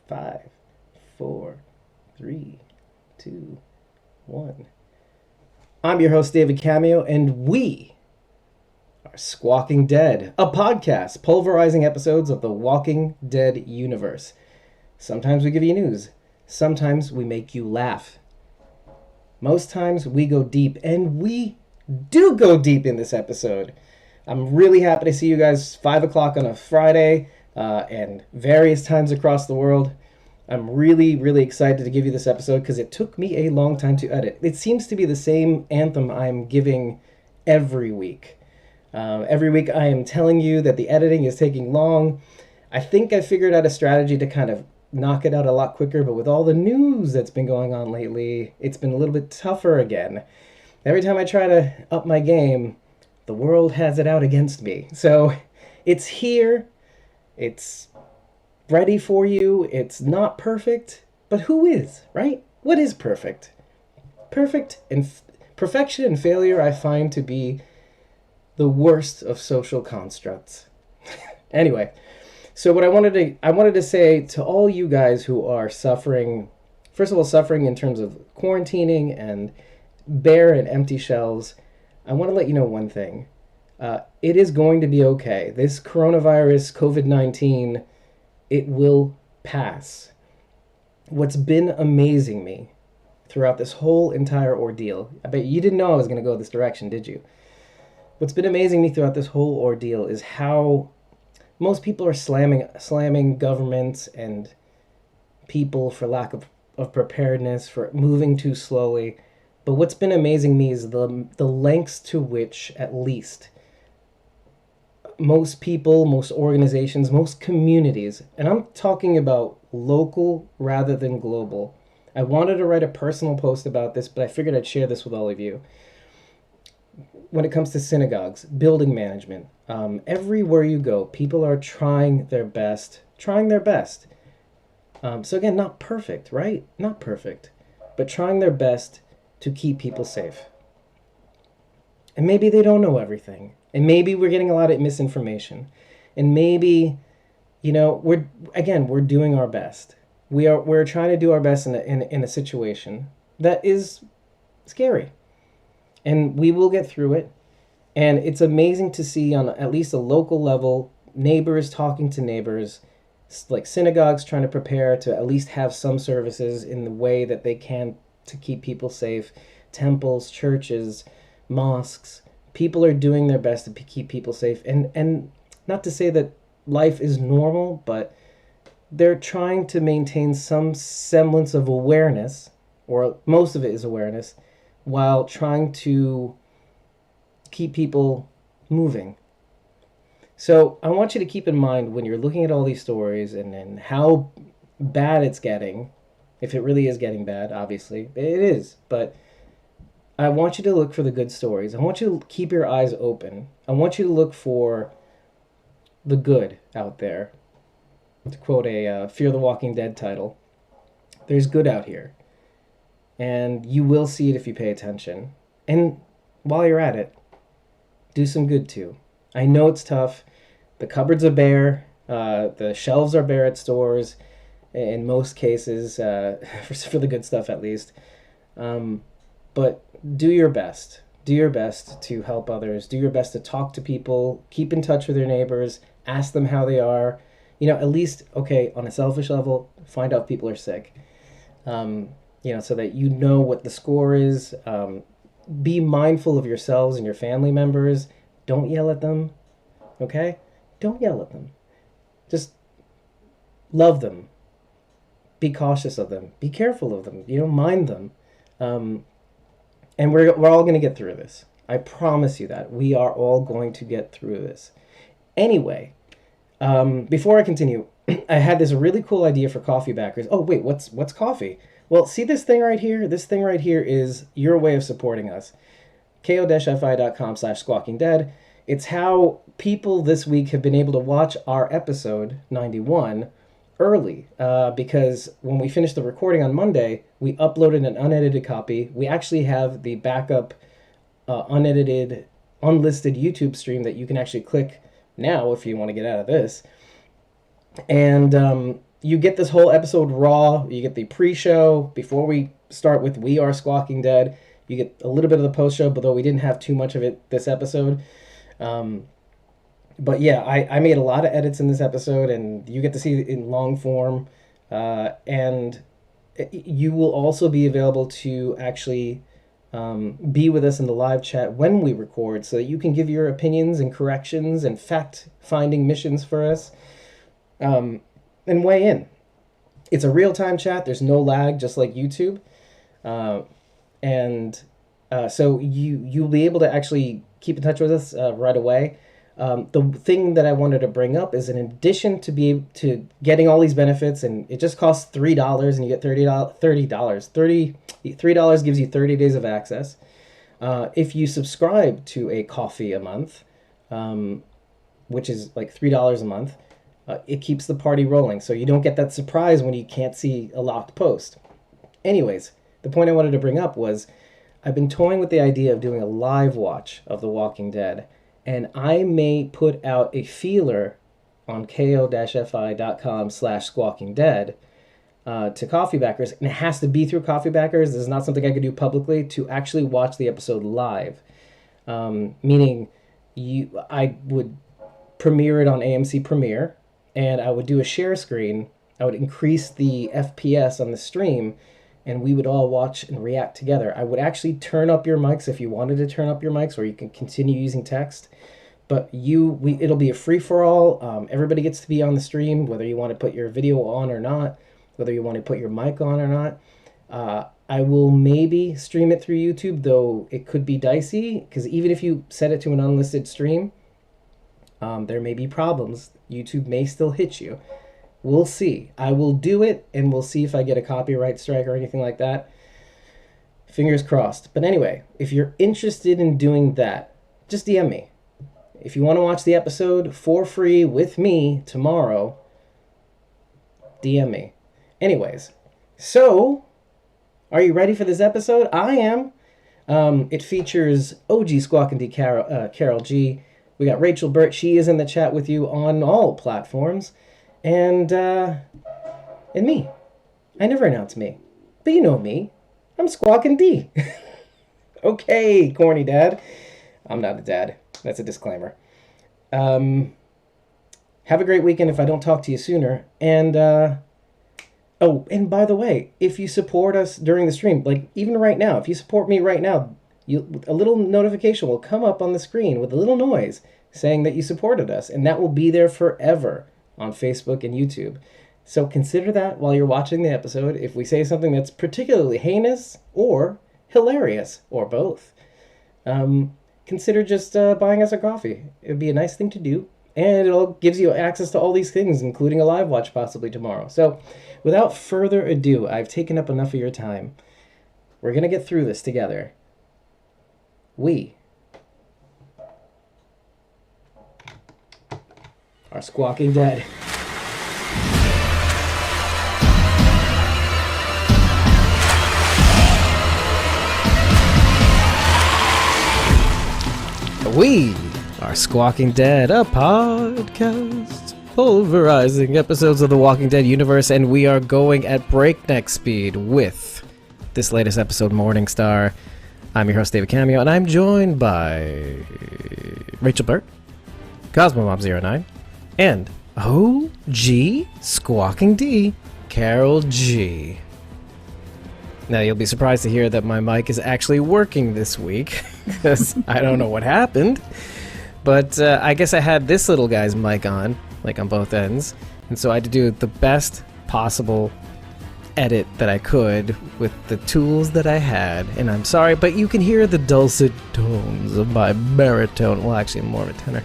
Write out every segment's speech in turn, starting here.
5, 4, 3, 2, 1. I'm your host, David Cameo, and we are Squawking Dead, a podcast pulverizing episodes of the Walking Dead universe. Sometimes we give you news, sometimes we make you laugh. Most times we go deep, and we do go deep in this episode. I'm really happy to see you guys 5 o'clock on a Friday and various times across the world. I'm really, really excited to give you this episode because it took me a long time to edit. It seems to be the same anthem I'm giving every week. Every week I am telling you that the editing is taking long. I think I figured out a strategy to kind of knock it out a lot quicker, but with all the news that's been going on lately, it's been a little bit tougher again. Every time I try to up my game, the world has it out against me. So it's here. It's ready for you. It's not perfect, but who is, right? What is perfect? Perfection and failure I find to be the worst of social constructs. Anyway, so what I wanted to say to all you guys who are suffering, first of all, suffering in terms of quarantining and bare and empty shelves, I want to let you know one thing. It is going to be okay. This coronavirus, COVID-19, it will pass. What's been amazing me throughout this whole entire ordeal, I bet you didn't know I was going to go this direction, did you? What's been amazing me throughout this whole ordeal is how most people are slamming governments and people for lack of preparedness, for moving too slowly. But what's been amazing me is the lengths to which, at least, most people, most organizations, most communities, and I'm talking about local rather than global. I wanted to write a personal post about this, but I figured I'd share this with all of you. When it comes to synagogues, building management, everywhere you go, people are trying their best. So again, not perfect, right? Not perfect, but trying their best to keep people safe. And maybe they don't know everything. And maybe we're getting a lot of misinformation. And maybe, we're doing our best. We're trying to do our best in a situation that is scary. And we will get through it. And it's amazing to see on at least a local level, neighbors talking to neighbors, like synagogues trying to prepare to at least have some services in the way that they can to keep people safe, temples, churches, mosques. People are doing their best to keep people safe. And not to say that life is normal, but they're trying to maintain some semblance of awareness, or most of it is awareness, while trying to keep people moving. So I want you to keep in mind when you're looking at all these stories and how bad it's getting, if it really is getting bad, obviously, it is, but I want you to look for the good stories. I want you to keep your eyes open. I want you to look for the good out there. To quote a Fear the Walking Dead title, there's good out here. And you will see it if you pay attention. And while you're at it, do some good too. I know it's tough. The cupboards are bare. The shelves are bare at stores, in most cases, for the good stuff at least. But do your best. Do your best to help others. Do your best to talk to people. Keep in touch with your neighbors. Ask them how they are. At least, okay, on a selfish level, find out if people are sick. So that you know what the score is. Be mindful of yourselves and your family members. Don't yell at them, okay? Don't yell at them. Just love them. Be cautious of them. Be careful of them. Mind them. And we're all going to get through this. I promise you that. We are all going to get through this. Anyway, before I continue, I had this really cool idea for coffee backers. Oh, wait, what's coffee? Well, see this thing right here? This thing right here is your way of supporting us. ko-fi.com/squawkingdead. It's how people this week have been able to watch our episode 91 early, because when we finished the recording on Monday, we uploaded an unedited copy. We actually have the backup unedited, unlisted YouTube stream that you can actually click now if you want to get out of this. And you get this whole episode raw. You get the pre-show before we start with We Are Squawking Dead. You get a little bit of the post-show, but though we didn't have too much of it this episode. But yeah, I made a lot of edits in this episode, and you get to see it in long form. And you will also be available to actually be with us in the live chat when we record, so that you can give your opinions and corrections and fact-finding missions for us, and weigh in. It's a real-time chat. There's no lag, just like YouTube. So you'll be able to actually keep in touch with us right away. The thing that I wanted to bring up is, in addition to getting all these benefits, and it just costs $3, and you get $3 gives you 30 days of access. If you subscribe to a coffee a month, which is like $3 a month, it keeps the party rolling, so you don't get that surprise when you can't see a locked post. Anyways, the point I wanted to bring up was, I've been toying with the idea of doing a live watch of The Walking Dead, and I may put out a feeler on ko-fi.com/squawkingdead to coffee backers, and it has to be through coffee backers. This is not something I could do publicly, to actually watch the episode live. Meaning, I would premiere it on AMC Premiere, and I would do a share screen. I would increase the FPS on the stream, and we would all watch and react together. I would actually turn up your mics if you wanted to turn up your mics, or you can continue using text. But it'll be a free-for-all. Everybody gets to be on the stream, whether you want to put your video on or not, whether you want to put your mic on or not. I will maybe stream it through YouTube, though it could be dicey, because even if you set it to an unlisted stream, there may be problems. YouTube may still hit you. We'll see. I will do it, and we'll see if I get a copyright strike or anything like that. Fingers crossed. But anyway, if you're interested in doing that, just DM me. If you want to watch the episode for free with me tomorrow, DM me. Anyways, so, are you ready for this episode? I am. It features OG Squawk and D Carol G. We got Rachael Burt. She is in the chat with you on all platforms. And me. I never announce me. But you know me. I'm Squawkin' D. Okay, corny dad. I'm not a dad. That's a disclaimer. Have a great weekend if I don't talk to you sooner. And, and by the way, if you support us during the stream, like even right now, if you support me right now, a little notification will come up on the screen with a little noise saying that you supported us. And that will be there forever on Facebook and YouTube. So consider that while you're watching the episode. If we say something that's particularly heinous or hilarious, or both, consider just buying us a coffee. It'd be a nice thing to do. And it all gives you access to all these things, including a live watch possibly tomorrow. So without further ado, I've taken up enough of your time. We're going to get through this together. We are Squawking Dead. We are Squawking Dead, a podcast pulverizing episodes of the Walking Dead universe, and we are going at breakneck speed with this latest episode, Morningstar. I'm your host, David Cameo, and I'm joined by Rachael Burt, CosmoMom09, and OG Squawking D, Carol G. Now, you'll be surprised to hear that my mic is actually working this week, because I don't know what happened. But I guess I had this little guy's mic on, like on both ends, and so I had to do the best possible edit that I could with the tools that I had. And I'm sorry, but you can hear the dulcet tones of my baritone. Well, actually, I'm more of a tenor.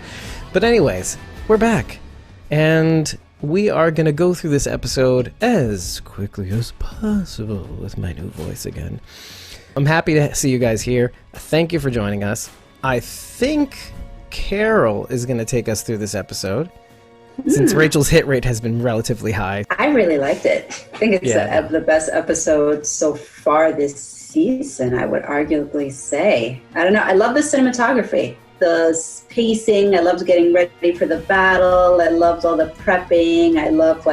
But anyways, we're back. And we are going to go through this episode as quickly as possible with my new voice again. I'm happy to see you guys here. Thank you for joining us. I think Carol is going to take us through this episode, since Rachel's hit rate has been relatively high. I really liked it. I think it's the best episode so far this season, I would arguably say. I don't know. I love the cinematography. The pacing, I loved getting ready for the battle. I loved all the prepping. I love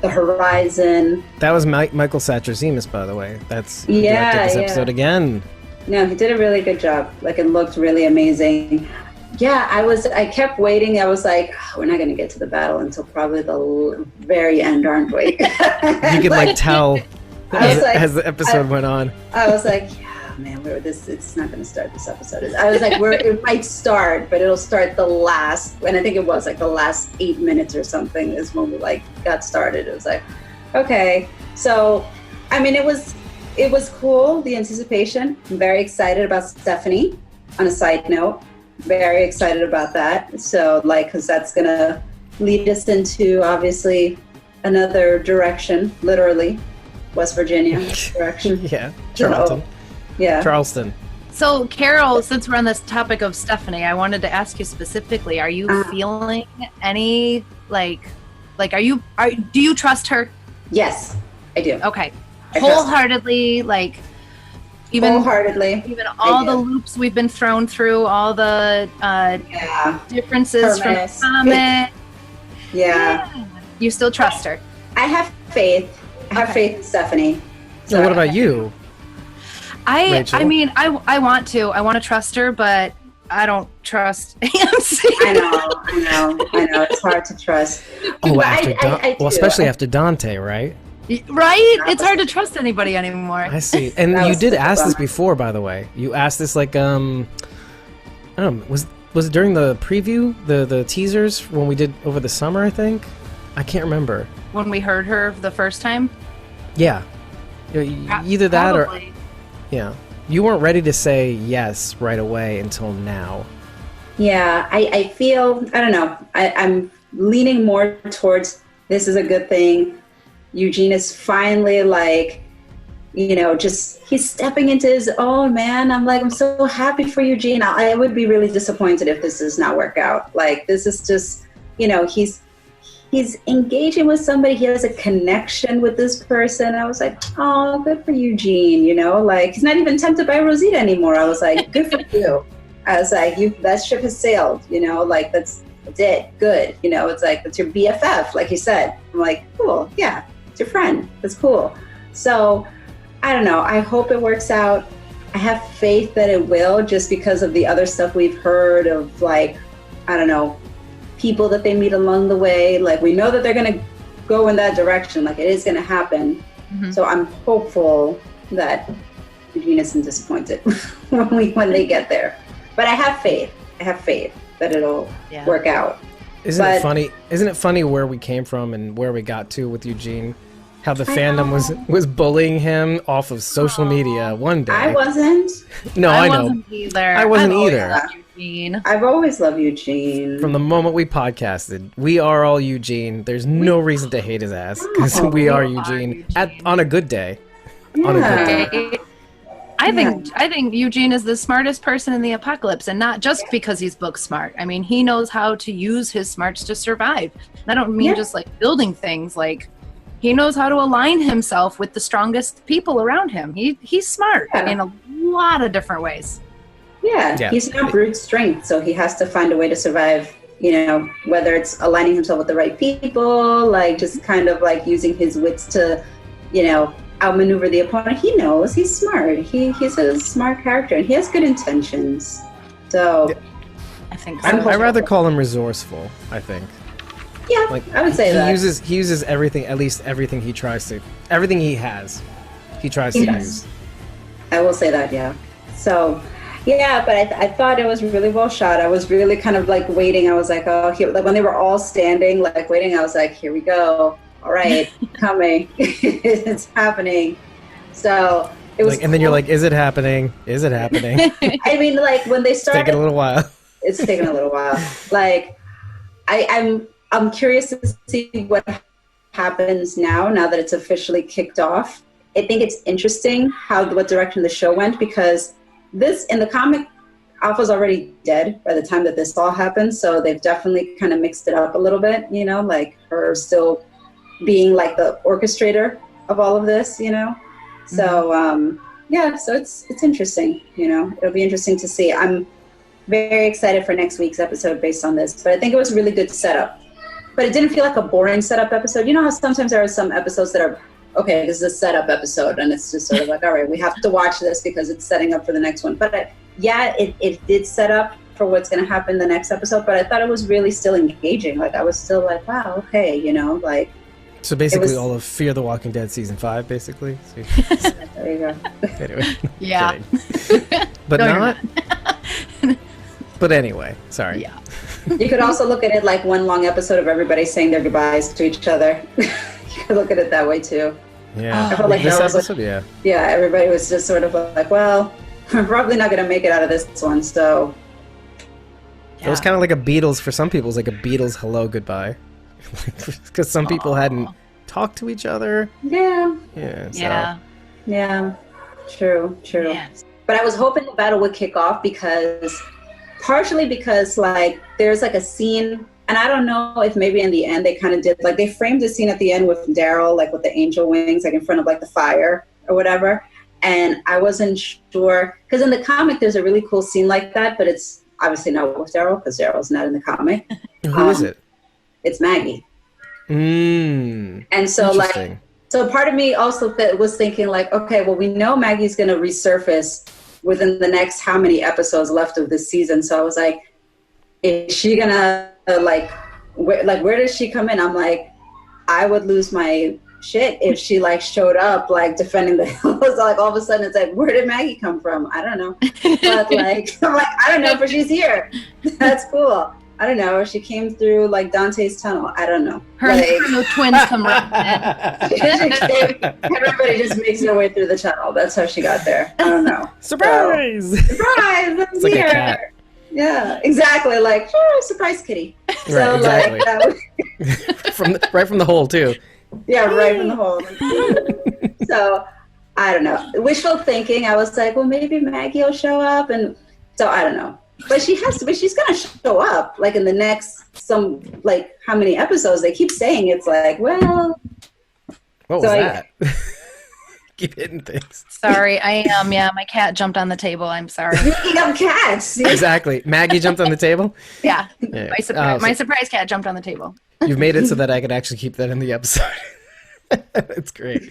the horizon. That was Michael Satrazemis, by the way. He directed this episode again. No, he did a really good job. Like, it looked really amazing. Yeah, I kept waiting. I was like, we're not going to get to the battle until probably the very end, aren't we? You could like tell as the episode went on. I was like, yeah, man, it's not going to start this episode. I was like, it might start, but it'll start the last, and I think it was like the last 8 minutes or something is when we like got started. It was like, okay. So, I mean, it was cool, the anticipation. I'm very excited about Stephanie, on a side note. Very excited about that. So, like, because that's going to lead us into, obviously, another direction, literally, West Virginia direction. Yeah, Charleston. Yeah. Charleston. So, Carol, since we're on this topic of Stephanie, I wanted to ask you specifically, are you feeling any, do you trust her? Yes, I do. Okay. Wholeheartedly, wholeheartedly. Even all the loops we've been thrown through, all the differences from the comic. Yeah. You still trust her? I have faith. I have faith in Stephanie. So what about you? I mean, I want to trust her, but I don't trust AMC. I know. It's hard to trust. Especially after Dante, right? Right? It's hard to trust anybody anymore. I see. And you did ask this before, by the way. You asked this like, I don't know, was it during the preview, the teasers when we did over the summer, I think? I can't remember. When we heard her the first time? Yeah. Either that or... Yeah. You weren't ready to say yes right away until now. Yeah, I feel, I don't know, I'm leaning more towards this is a good thing. Eugene is finally like, he's stepping into his own, man. I'm so happy for Eugene. I would be really disappointed if this does not work out. Like, this is just, he's engaging with somebody. He has a connection with this person. I was like, oh, good for Eugene, he's not even tempted by Rosita anymore. I was like, good for you. I was like, that ship has sailed, that's it. Good. It's like, that's your BFF, like you said. I'm like, cool. Yeah. Your friend. That's cool. So I don't know. I hope it works out. I have faith that it will, just because of the other stuff we've heard of, like, I don't know, people that they meet along the way. Like, we know that they're going to go in that direction. Like, it is going to happen. Mm-hmm. So I'm hopeful that Eugene isn't disappointed when they get there. But I have faith. That it'll work out. Isn't it funny where we came from and where we got to with Eugene? How the fandom was bullying him off of social media one day. I wasn't. No, I know. Wasn't either. I wasn't either. Eugene. I've always loved Eugene. From the moment we podcasted, we are all Eugene. There's no reason to hate his ass, because we are Eugene on a good day. Yeah. On a good day. I think Eugene is the smartest person in the apocalypse, and not just because he's book smart. I mean, he knows how to use his smarts to survive. I don't mean just like building things. Like, he knows how to align himself with the strongest people around him. He's smart in a lot of different ways. Yeah, he's not brute strength, so he has to find a way to survive. Whether it's aligning himself with the right people, like just kind of like using his wits to, outmaneuver the opponent. He knows he's smart. He's a smart character, and he has good intentions. So I think I rather call him resourceful. I think. Yeah, I would say that he uses everything. At least everything he has. He tries to use. I will say that. Yeah. So. Yeah, but I thought it was really well shot. I was really kind of like waiting. I was like, oh, here, like when they were all standing, like waiting, I was like, here we go. All right, coming. It's happening. So it was. And then you're like, is it happening? Is it happening? I mean, like when they started. It's taking a little while. It's taking a little while. Like, I'm curious to see what happens now that it's officially kicked off. I think it's interesting what direction the show went, because this, in the comic, Alpha's already dead by the time that this all happened, so they've definitely kind of mixed it up a little bit, like her still being like the orchestrator of all of this, So, so it's interesting, It'll be interesting to see. I'm very excited for next week's episode based on this, but I think it was a really good setup. but it didn't feel like a boring setup episode. You know how sometimes there are some episodes that are, okay, this is a setup episode, and it's just sort of like, all right, we have to watch this because it's setting up for the next one. But it did set up for what's going to happen the next episode, but I thought it was really still engaging. Like, I was still like, wow, okay, you know, like. So basically all of Fear the Walking Dead season 5, basically. There you go. Anyway. Yeah. But No, not. But anyway, sorry. Yeah. You could also look at it like one long episode of everybody saying their goodbyes to each other. You could look at it that way too. Yeah. I felt like This that was episode, yeah. Yeah, everybody was just sort of like, well, I'm probably not going to make it out of this one, so. It was kind of like a Beatles, for some people, it was like a Beatles hello goodbye. Because some people hadn't talked to each other. Yeah. Yeah. So. Yeah. True. Yes. But I was hoping the battle would kick off partially because like there's like a scene, and I don't know if maybe in the end they kind of did, like they framed the scene at the end with Daryl, like with the angel wings, like in front of like the fire or whatever. And I wasn't sure, because in the comic there's a really cool scene like that, but it's obviously not with Daryl because Daryl's not in the comic. Who is it? It's Maggie. And so like, so part of me also was thinking like, okay, well, we know Maggie's going to resurface within the next how many episodes left of this season. So I was like, is she going to where does she come in? I'm like, I would lose my shit if she like showed up like defending the hills. Like all of a sudden it's like, where did Maggie come from? I don't know. But like, I'm like, I don't know, but she's here. That's cool. I don't know. She came through like Dante's tunnel. I don't know. Her and twins come right in. Everybody just makes their way through the tunnel. That's how she got there. I don't know. Surprise! Surprise! I'm It's like here. a cat. Yeah, exactly. Like, sure, surprise kitty. So Right, exactly. like that was, right from the hole too. yeah, right from the hole. So I don't know. Wishful thinking. I was like, well, maybe Maggie will show up, and so I don't know. But she has to. But she's gonna show up like in the next like how many episodes? They keep saying it's like, well. What was that? Keep hitting things. Sorry, I am. Yeah, my cat jumped on the table. I'm sorry. Speaking of cats, see? Exactly. Maggie jumped on the table. Yeah, Yeah. my surprise cat jumped on the table. You've made it so that I could actually keep that in the episode. That's great.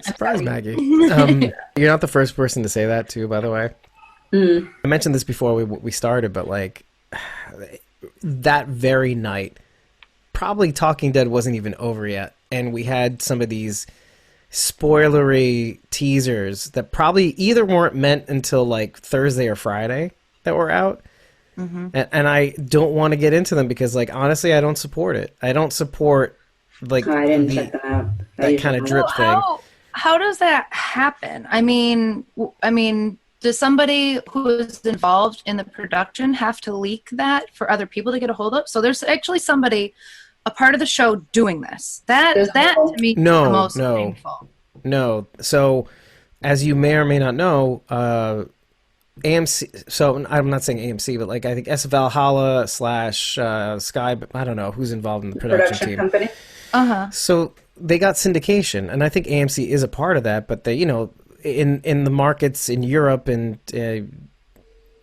Surprise, Maggie. You're not the first person to say that too, by the way. I mentioned this before we started, but like that very night, probably Talking Dead wasn't even over yet, and we had some of these spoilery teasers that probably either weren't meant until like Thursday or Friday that were out. And I don't want to get into them because like honestly I don't support it. I don't support like I didn't check them out. that kind of drip thing. How does that happen? I mean, does somebody who is involved in the production have to leak that for other people to get a hold of? So there's actually somebody, a part of the show, doing this. That to me is the most painful. No. So, as you may or may not know, AMC. So I'm not saying AMC, but like I think S Valhalla / Sky. I don't know who's involved in the production team. Company. So they got syndication, and I think AMC is a part of that. But they, in the markets in Europe and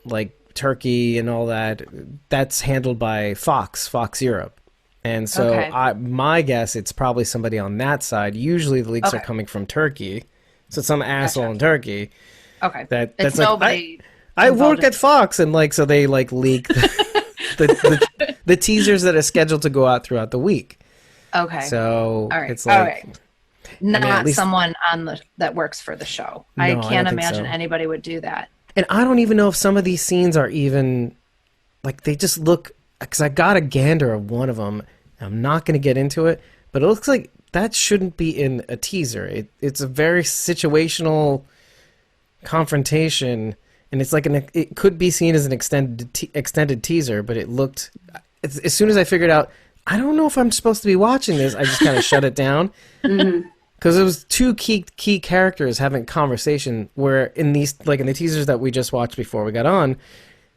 like Turkey and all that, that's handled by Fox Europe. And so my guess, it's probably somebody on that side. Usually the leaks are coming from Turkey. So it's some asshole in Turkey. Okay. That's it's like, nobody. I work at Fox, and like so they like leak the teasers that are scheduled to go out throughout the week. Okay. So all right. it's like all right. Not at least, someone that works for the show. No, I can't don't think imagine so. anybody would do that. And I don't even know if some of these scenes are even like they just look. Because I got a gander of one of them. I'm not going to get into it, but it looks like that shouldn't be in a teaser. It's a very situational confrontation, and it's like it could be seen as an extended teaser, but it looked. As soon as I figured out, I don't know if I'm supposed to be watching this, I just kind of shut it down. Because it was two key characters having conversation where in the teasers that we just watched before we got on,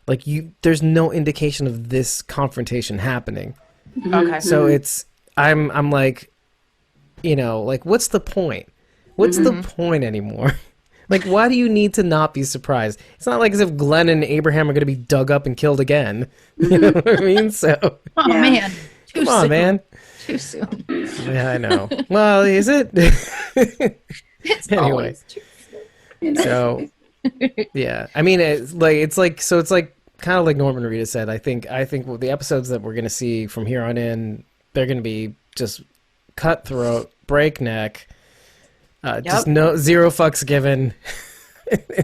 like there's no indication of this confrontation happening. Okay. So I'm like, like what's the point? What's the point anymore? Like, why do you need to not be surprised? It's not like as if Glenn and Abraham are going to be dug up and killed again. You know what I mean? So man, Come on, man. Too soon. Yeah, I know. Well, is it? It's Anyway. always too soon. So, yeah. I mean, it's like kind of like Norman Reedus said. I think the episodes that we're going to see from here on in, they're going to be just cutthroat, breakneck, just zero fucks given,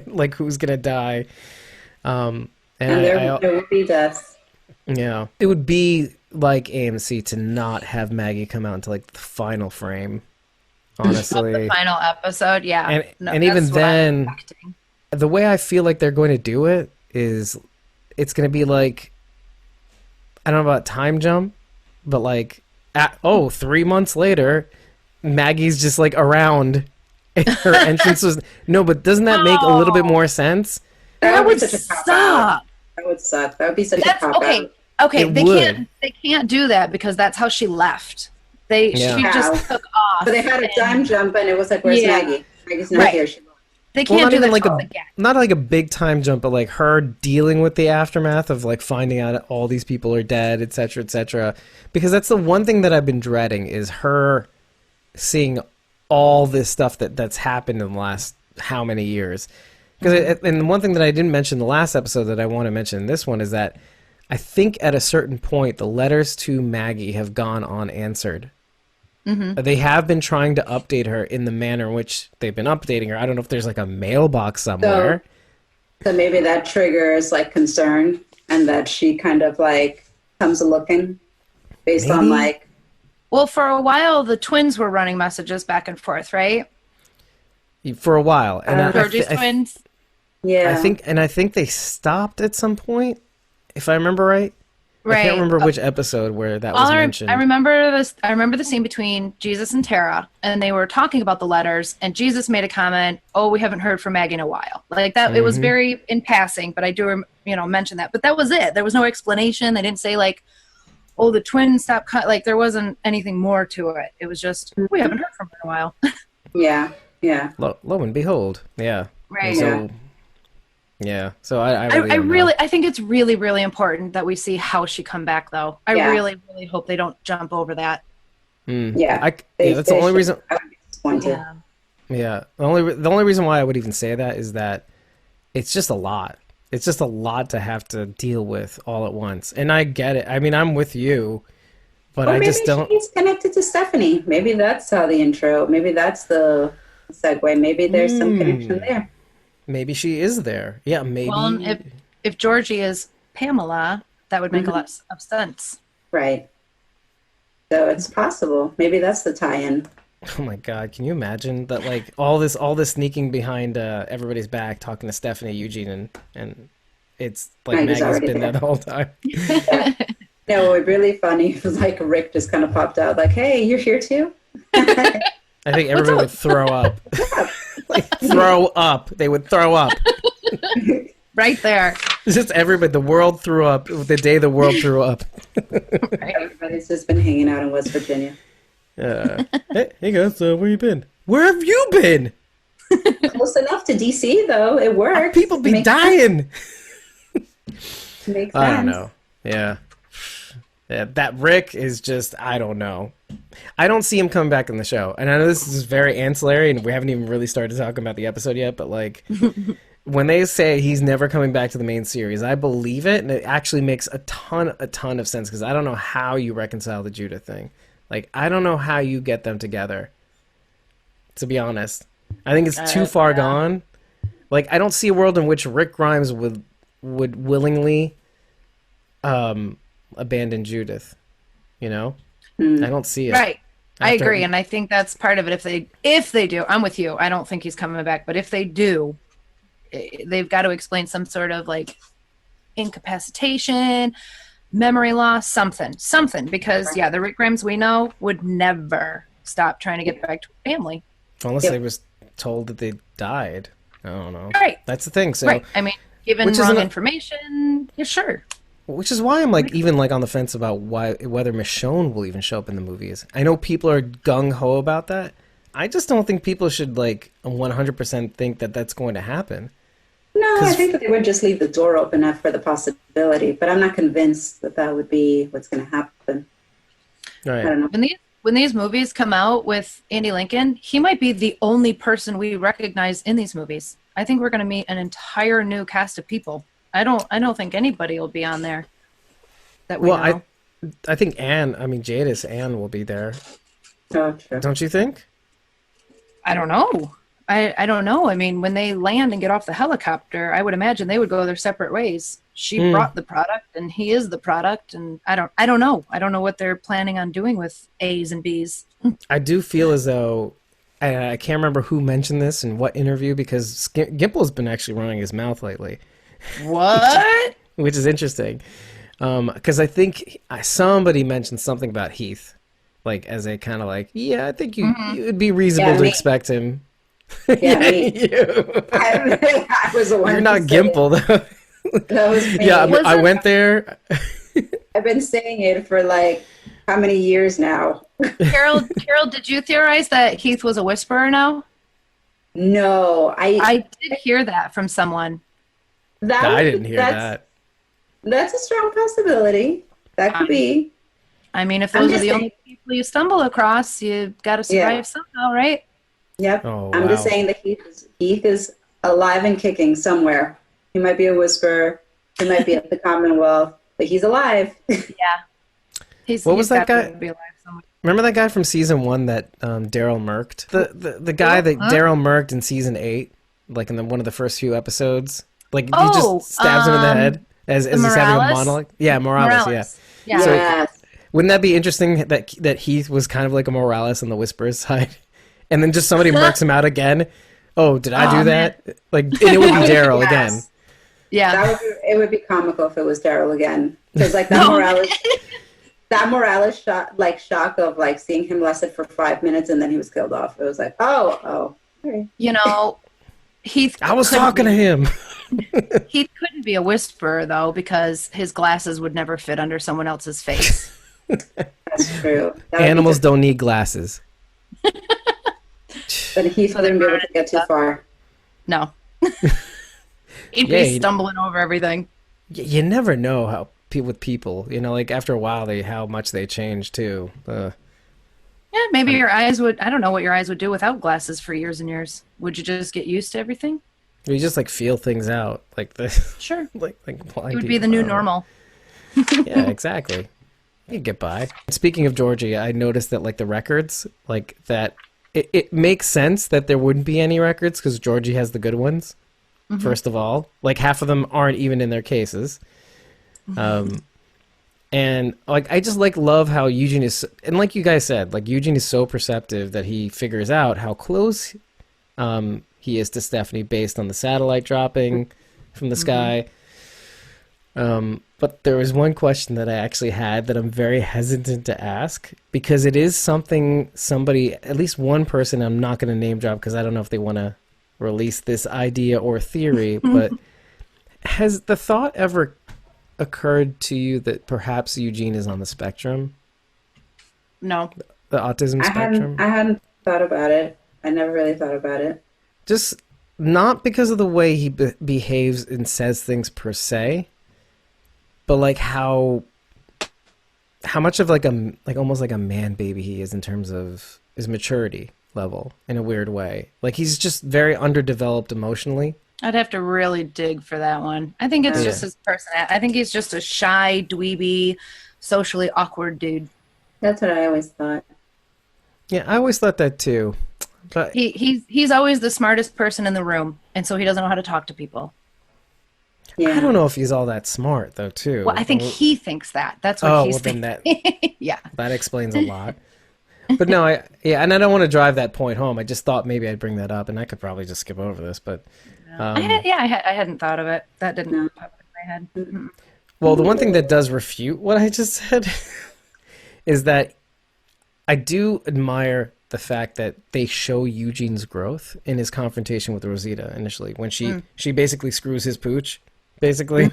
like who's going to die. And there will be deaths. Yeah, it would be like AMC to not have Maggie come out until like the final frame. Honestly, the final episode, yeah. And even then, the way I feel like they're going to do it is, it's going to be like, I don't know about time jump, but like, 3 months later, Maggie's just like around. Her entrance was but doesn't that make a little bit more sense? That would such a suck. That would suck. That would be such a cop out. Okay, It they would. can't do that because that's how she left. She just took off. But they had a time jump, and it was like, "Where's Maggie? Maggie's not here." They can't do that like again. not like a big time jump, but like her dealing with the aftermath of like finding out all these people are dead, etc., etc. Because that's the one thing that I've been dreading, is her seeing all this stuff that's happened in the last how many years. Because and one thing that I didn't mention in the last episode that I want to mention in this one is that I think at a certain point the letters to Maggie have gone unanswered. Mm-hmm. They have been trying to update her in the manner in which they've been updating her. I don't know if there's like a mailbox somewhere. So maybe that triggers like concern, and that she kind of like comes a looking based on like. Well, for a while the twins were running messages back and forth, right? For a while, and Georgie's twins. Yeah, I think they stopped at some point, if I remember right. Right. I can't remember which episode where that was mentioned. I remember this. I remember the scene between Jesus and Tara, and they were talking about the letters. And Jesus made a comment, "Oh, we haven't heard from Maggie in a while." Like that. Mm-hmm. It was very in passing, but I do, mention that. But that was it. There was no explanation. They didn't say like, "Oh, the twins stopped." Like there wasn't anything more to it. It was just, we haven't heard from her in a while. Yeah. Yeah. Lo and behold, yeah. Right. So, yeah. So I think it's really, really important that we see how she come back, though. I really, really hope they don't jump over that. Yeah. That's the only reason. Yeah. The only reason why I would even say that is that it's just a lot. It's just a lot to have to deal with all at once. And I get it. I mean, I'm with you, but I just don't. Maybe she's connected to Stephanie. Maybe that's how the intro. Maybe that's the segue. Maybe there's some connection there. Maybe she is there. Yeah, maybe. Well, if Georgie is Pamela, that would make a lot of sense. Right. So it's possible. Maybe that's the tie-in. Oh my God! Can you imagine that? Like all this sneaking behind everybody's back, talking to Stephanie, Eugene, and it's like Maggie's been there the whole time. Yeah. No, it would be really funny if like Rick just kind of popped out, like, "Hey, you're here too." I think everybody would throw up. Like, throw up. They would throw up. Right there. It's just everybody. The world threw up the day the world threw up. Right. Everybody's just been hanging out in West Virginia. Hey guys, where you been? Where have you been? Close enough to DC, though. It works. People be dying. Makes sense. I don't know. Yeah. That Rick is just, I don't know. I don't see him coming back in the show. And I know this is very ancillary, and we haven't even really started talking about the episode yet, but like, when they say he's never coming back to the main series, I believe it, and it actually makes a ton of sense, because I don't know how you reconcile the Judith thing. Like, I don't know how you get them together, to be honest. I think it's too far gone. Like, I don't see a world in which Rick Grimes would willingly abandon Judith, I don't see it. Right. I agree, and I think that's part of it. If they do, I'm with you. I don't think he's coming back, but if they do, they've got to explain some sort of like incapacitation, memory loss, something, because the Rick Grimes we know would never stop trying to get back to family. Unless they was told that they died. I don't know. Right. That's the thing. So, right. I mean, given wrong information, yeah, sure. Which is why I'm like even like on the fence about whether Michonne will even show up in the movies. I know people are gung ho about that. I just don't think people should like 100% think that that's going to happen. No, I think that they would just leave the door open up for the possibility, but I'm not convinced that would be what's going to happen. Right. I don't know. When these movies come out with Andy Lincoln, he might be the only person we recognize in these movies. I think we're going to meet an entire new cast of people. I don't think anybody will be on there that we know. I think Jadis Anne will be there. Oh, sure. Don't you think? I don't know. I don't know. I mean, when they land and get off the helicopter, I would imagine they would go their separate ways. She brought the product, and he is the product, and I don't know. I don't know what they're planning on doing with A's and B's. I do feel as though I can't remember who mentioned this in what interview, because Gimple's been actually running his mouth lately. What? Which is interesting, because I think somebody mentioned something about Heath, like as a kind of like, yeah, I think you it'd be reasonable to expect him. Yeah, me. You. I was the one. You're not Gimple though. That was me. Yeah, I went there. I've been saying it for like how many years now? Carol, did you theorize that Heath was a whisperer now? No, I did hear that from someone. I didn't hear that. That's a strong possibility. That could be. I mean, if those are the only people you stumble across, you got to survive somehow, right? Yep. Oh, I'm just saying that Heath is alive and kicking somewhere. He might be a whisperer. He might be at the Commonwealth, but he's alive. Yeah. What was that guy? Be alive somewhere. Remember that guy from season 1 that Daryl murked? The guy that Daryl murked in season 8, like in one of the first few episodes. Like he just stabs him in the head as he's having a monologue. Yeah, Morales. Yeah. So wouldn't that be interesting that Heath was kind of like a Morales on the Whisperer's side? And then just somebody murks him out again. Oh, did I do that? Man. Like, and it would be Daryl again. Yeah, it would be comical if it was Daryl again, because like that Morales shock of like seeing him lasted for 5 minutes and then he was killed off. It was like, oh. Okay. You know, Heath. I was talking to him. Heath couldn't be a whisperer though, because his glasses would never fit under someone else's face. That's true. Animals don't need glasses. But Heath wouldn't be able to get too far. No. He'd be stumbling over everything. You never know how with people, like after a while, how much they change too. Yeah, maybe your eyes would. I don't know what your eyes would do without glasses for years and years. Would you just get used to everything? You just like feel things out, like the sure, like blind. It would be the new normal. Yeah, exactly. You get by. Speaking of Georgie, I noticed that like the records, like that. It makes sense that there wouldn't be any records because Georgie has the good ones. First of all, like half of them aren't even in their cases. And like I just like love how Eugene is, and like you guys said, like Eugene is so perceptive that he figures out how close he is to Stephanie based on the satellite dropping from the sky. But there was one question that I actually had that I'm very hesitant to ask, because it is something somebody, at least one person, I'm not going to name drop because I don't know if they want to release this idea or theory, but has the thought ever occurred to you that perhaps Eugene is on the spectrum? No. The autism spectrum? I hadn't thought about it. I never really thought about it. Just not because of the way he behaves and says things per se, but like how much of like almost like a man baby he is in terms of his maturity level in a weird way. Like he's just very underdeveloped emotionally. I'd have to really dig for that one. I think it's just his personality. I think he's just a shy, dweeby, socially awkward dude. That's what I always thought. Yeah, I always thought that too. But he's always the smartest person in the room, and so he doesn't know how to talk to people. Yeah. I don't know if he's all that smart though, too. Well, I think he thinks that. That's what he's thinking. Yeah. That explains a lot. But no, and I don't want to drive that point home. I just thought maybe I'd bring that up, and I could probably just skip over this, but I hadn't thought of it. That didn't pop in my head. Mm-hmm. Well, the one thing that does refute what I just said is that I do admire the fact that they show Eugene's growth in his confrontation with Rosita initially, when she basically screws his pooch, basically.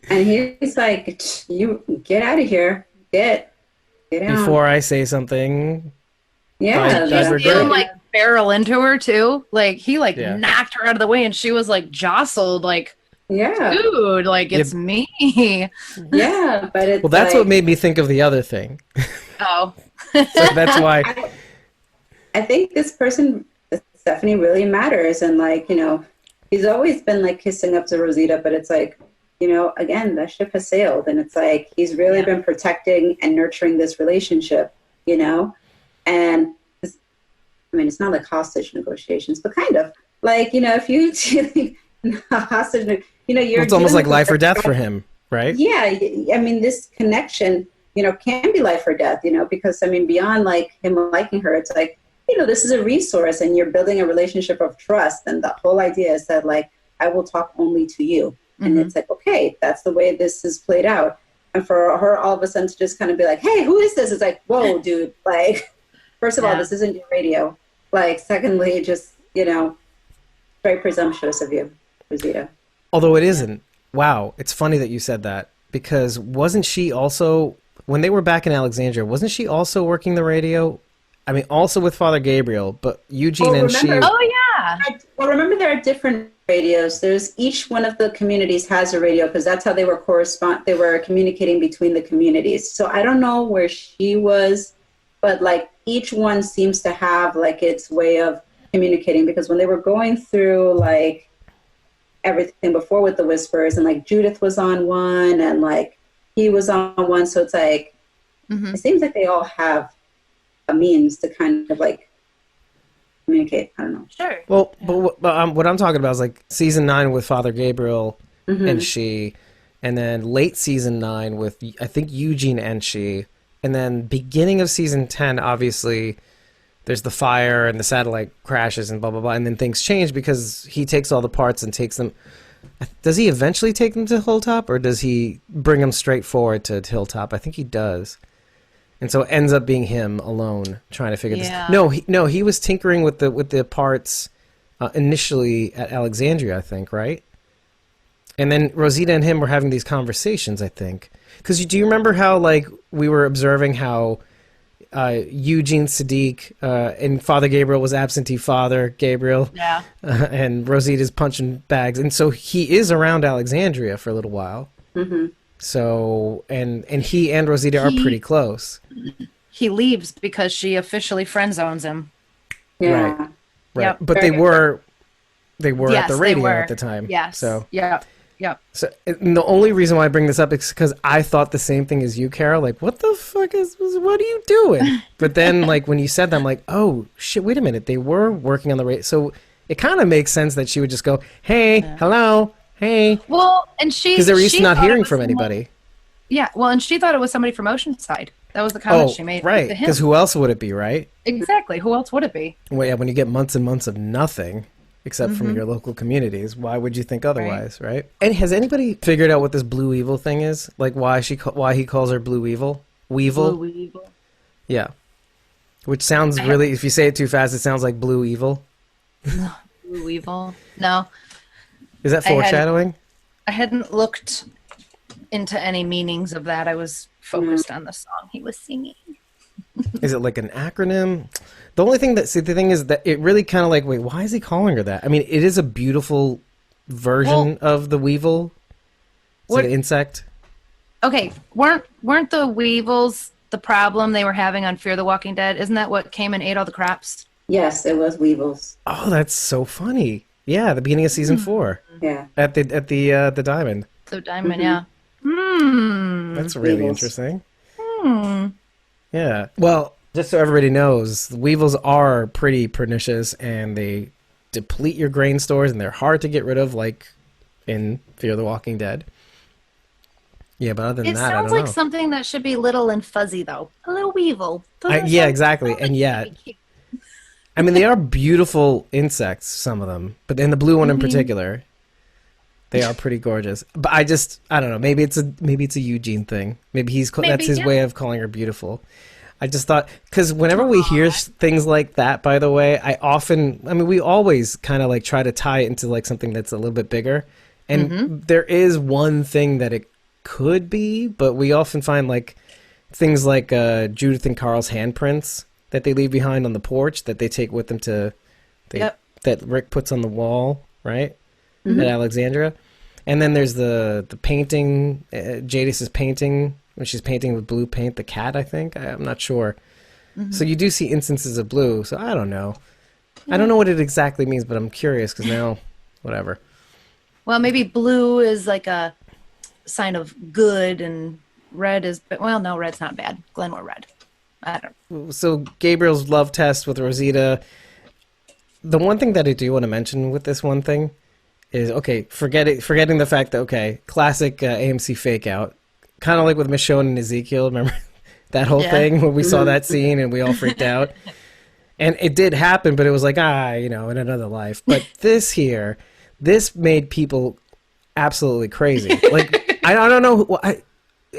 And he's like, "You get out of here, get out." Before I say something. Yeah, he like barrel into her too. Like he knocked her out of the way, and she was like jostled. Like, dude, like it's me. Yeah, but it's well, that's what made me think of the other thing. Oh. So that's why. I think this person, Stephanie, really matters. And like, you know, he's always been like kissing up to Rosita, but it's like, you know, again, that ship has sailed. And it's like, he's really been protecting and nurturing this relationship, you know? And I mean, it's not like hostage negotiations, but kind of like, you know, if you hostage, you know, you're It's almost like life or death for him, right? Yeah. I mean, this connection, you know, can be life or death, you know, because I mean, beyond like him liking her, it's like, you know, this is a resource and you're building a relationship of trust. And the whole idea is that like, I will talk only to you. And it's like, okay, that's the way this is played out. And for her all of a sudden to just kind of be like, hey, who is this? It's like, whoa, dude. Like, first of all, this isn't your radio. Like, secondly, just, you know, very presumptuous of you, Rosita. Although it isn't. Wow. It's funny that you said that, because wasn't she also, when they were back in Alexandria, wasn't she also working the radio? I mean, also with Father Gabriel, but Eugene and she... Oh, yeah. Well, remember there are different radios. There's each one of the communities has a radio because that's how they were they were communicating between the communities. So I don't know where she was, but like each one seems to have like its way of communicating, because when they were going through like everything before with the whispers, and like Judith was on one and like he was on one. So it's like, it seems like they all have a means to kind of like communicate. I don't know. Sure. Well, but what I'm talking about is like season 9 with Father Gabriel and she, and then late season 9 with, I think, Eugene and she, and then beginning of season 10, obviously, there's the fire and the satellite crashes and blah, blah, blah, and then things change because he takes all the parts and takes them. Does he eventually take them to Hilltop, or does he bring them straight forward to Hilltop? I think he does. And so it ends up being him alone trying to figure this. No, he was tinkering with the parts initially at Alexandria, I think, right? And then Rosita and him were having these conversations, I think. Because do you remember how like we were observing how Eugene Sadiq and Father Gabriel was absentee Father Gabriel, and Rosita's punching bags, and so he is around Alexandria for a little while. So, and he and Rosita are pretty close. He leaves because she officially friend zones him. Yeah. Right. Yep. But they were at the radio at the time. Yes. So, Yep. So and the only reason why I bring this up is because I thought the same thing as you, Carol. Like, what the fuck what are you doing? But then, like, when you said that, I'm like, oh, shit, wait a minute. They were working on the radio. So it kind of makes sense that she would just go, hey, hello, hey. Well, and because they were used to not hearing from anybody. Yeah, well, and she thought it was somebody from Oceanside. That was the comment she made. Right, to him. because who else would it be, right? Exactly. Who else would it be? Well, yeah, when you get months and months of nothing, except from your local communities, why would you think otherwise, right? And has anybody figured out what this Blue Evil thing is? Like why he calls her Blue Evil? Weevil? Blue Evil. Yeah. Which sounds really, if you say it too fast, it sounds like Blue Evil. Blue Evil. No. Is that foreshadowing? I hadn't looked into any meanings of that. I was focused on the song he was singing. Is it like an acronym? The only thing the thing is that it really kind of like, wait, why is he calling her that? I mean, it is a beautiful version of the weevil. It's an insect. Okay, weren't the weevils the problem they were having on Fear the Walking Dead? Isn't that what came and ate all the crops? Yes, it was weevils. Oh, that's so funny. Yeah, the beginning of season 4. Yeah. At the diamond. The diamond, yeah. That's really interesting. Yeah. Well, just so everybody knows, the weevils are pretty pernicious and they deplete your grain stores and they're hard to get rid of, like in Fear the Walking Dead. Yeah, but other than that, I don't know. It sounds like something that should be little and fuzzy, though. A little weevil. Yeah, exactly. And yet, I mean, they are beautiful insects, some of them, but in the blue one in particular, they are pretty gorgeous. But I don't know. Maybe it's a Eugene thing. Maybe that's his way of calling her beautiful. I just thought, because whenever we hear things like that, by the way, we always kind of like try to tie it into like something that's a little bit bigger. And there is one thing that it could be, but we often find like things like Judith and Carl's handprints that they leave behind on the porch that they take with them that Rick puts on the wall, right? At Alexandria. And then there's the painting, Jadis's painting when she's painting with blue paint, the cat, I think. I'm not sure. So you do see instances of blue. So I don't know. I don't know what it exactly means, but I'm curious because now, whatever. Well, maybe blue is like a sign of good, and red is, well, no, red's not bad. Glenn wore red. I don't know. So Gabriel's love test with Rosita. The one thing that I do want to mention with this one thing is, okay, forgetting the fact that, okay, classic AMC fake out. Kind of like with Michonne and Ezekiel, remember that whole thing when we saw that scene and we all freaked out? And it did happen, but it was like, you know, in another life. But this made people absolutely crazy. Like, I don't know,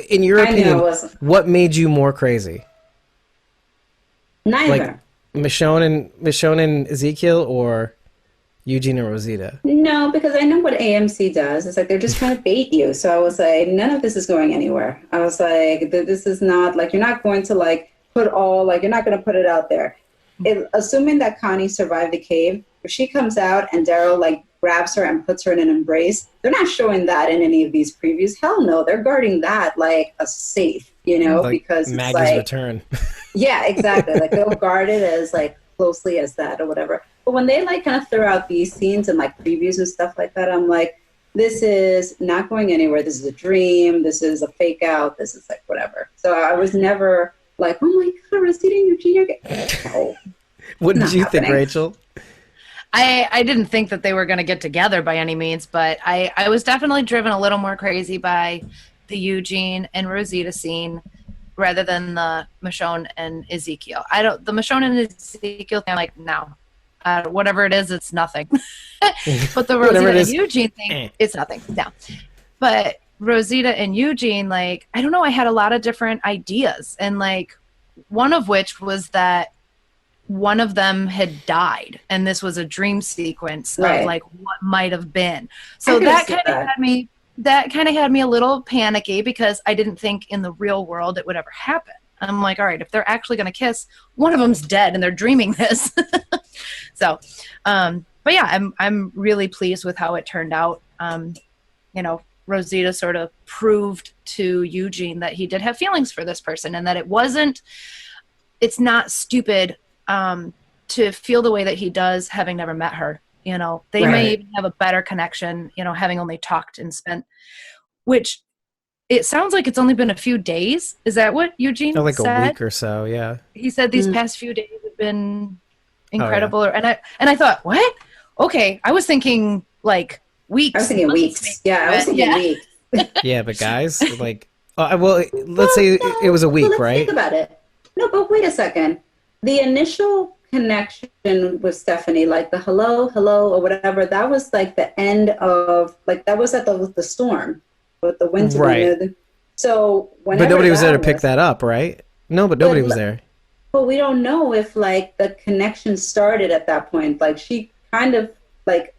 in your opinion, what made you more crazy? Neither. Like Michonne and Ezekiel, or Eugene and Rosita? No, because I know what AMC does. It's like they're just trying to bait you. So I was like, none of this is going anywhere. I was like, this is not, like, you're not going to, like, you're not going to put it out there. Assuming that Connie survived the cave, if she comes out and Daryl, like, grabs her and puts her in an embrace, they're not showing that in any of these previews. Hell no, they're guarding that like a safe, you know, like because Maggie's it's like, return. Yeah, exactly. Like they'll guard it as like closely as that or whatever. But when they like kind of throw out these scenes and like previews and stuff like that, I'm like, this is not going anywhere. This is a dream. This is a fake out. This is like whatever. So I was never like, oh my God, Rosita and Eugene. No. What did you think, Rachel? I didn't think that they were going to get together by any means, but I was definitely driven a little more crazy by the Eugene and Rosita scene rather than the Michonne and Ezekiel. The Michonne and Ezekiel thing, I'm like, no. Whatever it is, it's nothing. But the Rosita and Eugene thing, it's nothing. No. But Rosita and Eugene, like, I don't know, I had a lot of different ideas. And, like, one of which was that one of them had died, and this was a dream sequence of, like, what might have been. So that kind of had me a little panicky because I didn't think in the real world it would ever happen. I'm like, all right, if they're actually going to kiss, one of them's dead and they're dreaming this. So, but yeah, I'm really pleased with how it turned out. You know, Rosita sort of proved to Eugene that he did have feelings for this person and that it's not stupid to feel the way that he does having never met her. You know, they may even have a better connection, you know, having only talked and spent, which it sounds like it's only been a few days. Is that what Eugene said? Like a week or so, yeah. He said these past few days have been incredible. And I thought, what? Okay, I was thinking like weeks. I was thinking weeks. Yeah, I was thinking weeks. Yeah, but guys, like, well, let's say it was a week, right? Think about it. No, but wait a second. The initial connection with Stephanie, like the hello, or whatever, that was like the end of, like, that was at the storm with the winter. Right. So but nobody was there to pick that up, right? No, but nobody was there. But we don't know if, like, the connection started at that point. Like, she kind of, like,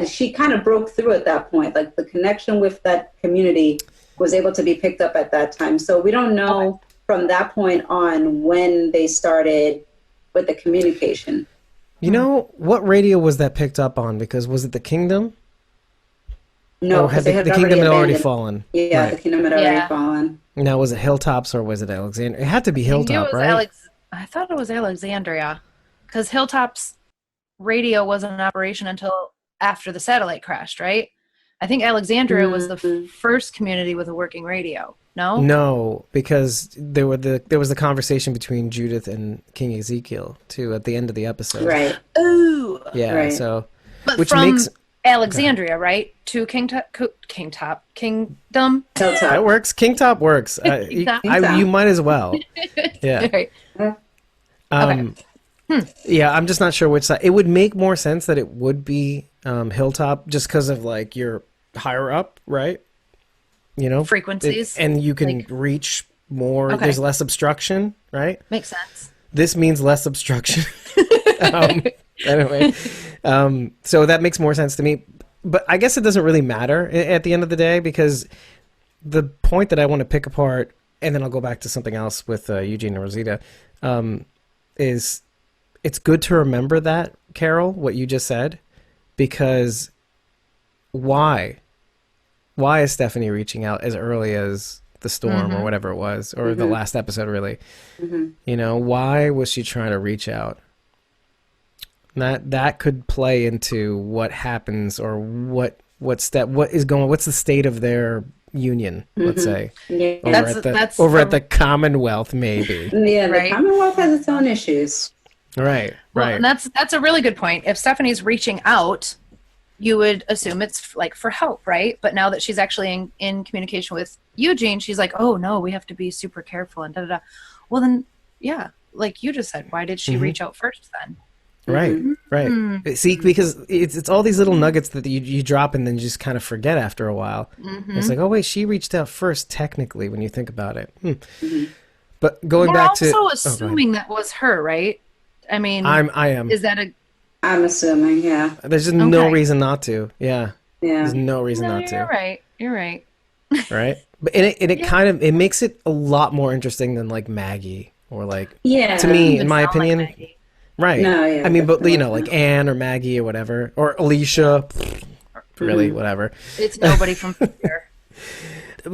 she kind of broke through at that point. Like, the connection with that community was able to be picked up at that time. So we don't know from that point on when they started with the communication. You know, what radio was that picked up on? Because was it the Kingdom? No, because the Kingdom had already fallen. Yeah, right. The Kingdom had already fallen. Now, was it Hilltops or was it Alexandria? It had to be Hilltop, right? I thought it was Alexandria, because Hilltop's radio wasn't in operation until after the satellite crashed, right? I think Alexandria was the first community with a working radio. No? No, because there was the conversation between Judith and King Ezekiel too at the end of the episode. Right. Ooh. Yeah. Right. So, but which makes Alexandria, right? To Kingdom. Hilltop. That works. Kingtop works. You might as well. Yeah. Right. Yeah, I'm just not sure which side. It would make more sense that it would be Hilltop, just because of, like, you're higher up, right? You know, frequencies, and you can reach more. Okay. There's less obstruction, right? Makes sense. This means less obstruction. Anyway, so that makes more sense to me. But I guess it doesn't really matter at the end of the day, because the point that I want to pick apart, and then I'll go back to something else with Eugene and Rosita, is it's good to remember that, Carol, what you just said, because why? why is Stephanie reaching out as early as the storm or whatever it was, or the last episode, really? You know, why was she trying to reach out? That could play into what happens, or what's the state of their union, let's say. Yeah. Over at the Commonwealth, maybe. Yeah, the Right. Commonwealth has its own issues. Right. Well, and that's a really good point. If Stephanie's reaching out, you would assume it's like for help, right? But now that she's actually in communication with Eugene, she's like, oh no, we have to be super careful and da da da. Well then, yeah, like you just said, why did she reach out first then? Right. See, because it's all these little nuggets that you drop and then you just kind of forget after a while. It's like, oh wait, she reached out first, technically, when you think about it. But going back to, we're also assuming that was her, right? I mean, I am. Is that a? I'm assuming, yeah. There's just no reason not to. Yeah. Yeah. There's no reason not to. You're right. You're right. Right. But it kind of, it makes it a lot more interesting than like Maggie, or like, to me, in my opinion. Like right. No, yeah, I mean, but definitely. you know, like Anne or Maggie or whatever, or Alicia, really, whatever. it's nobody from here.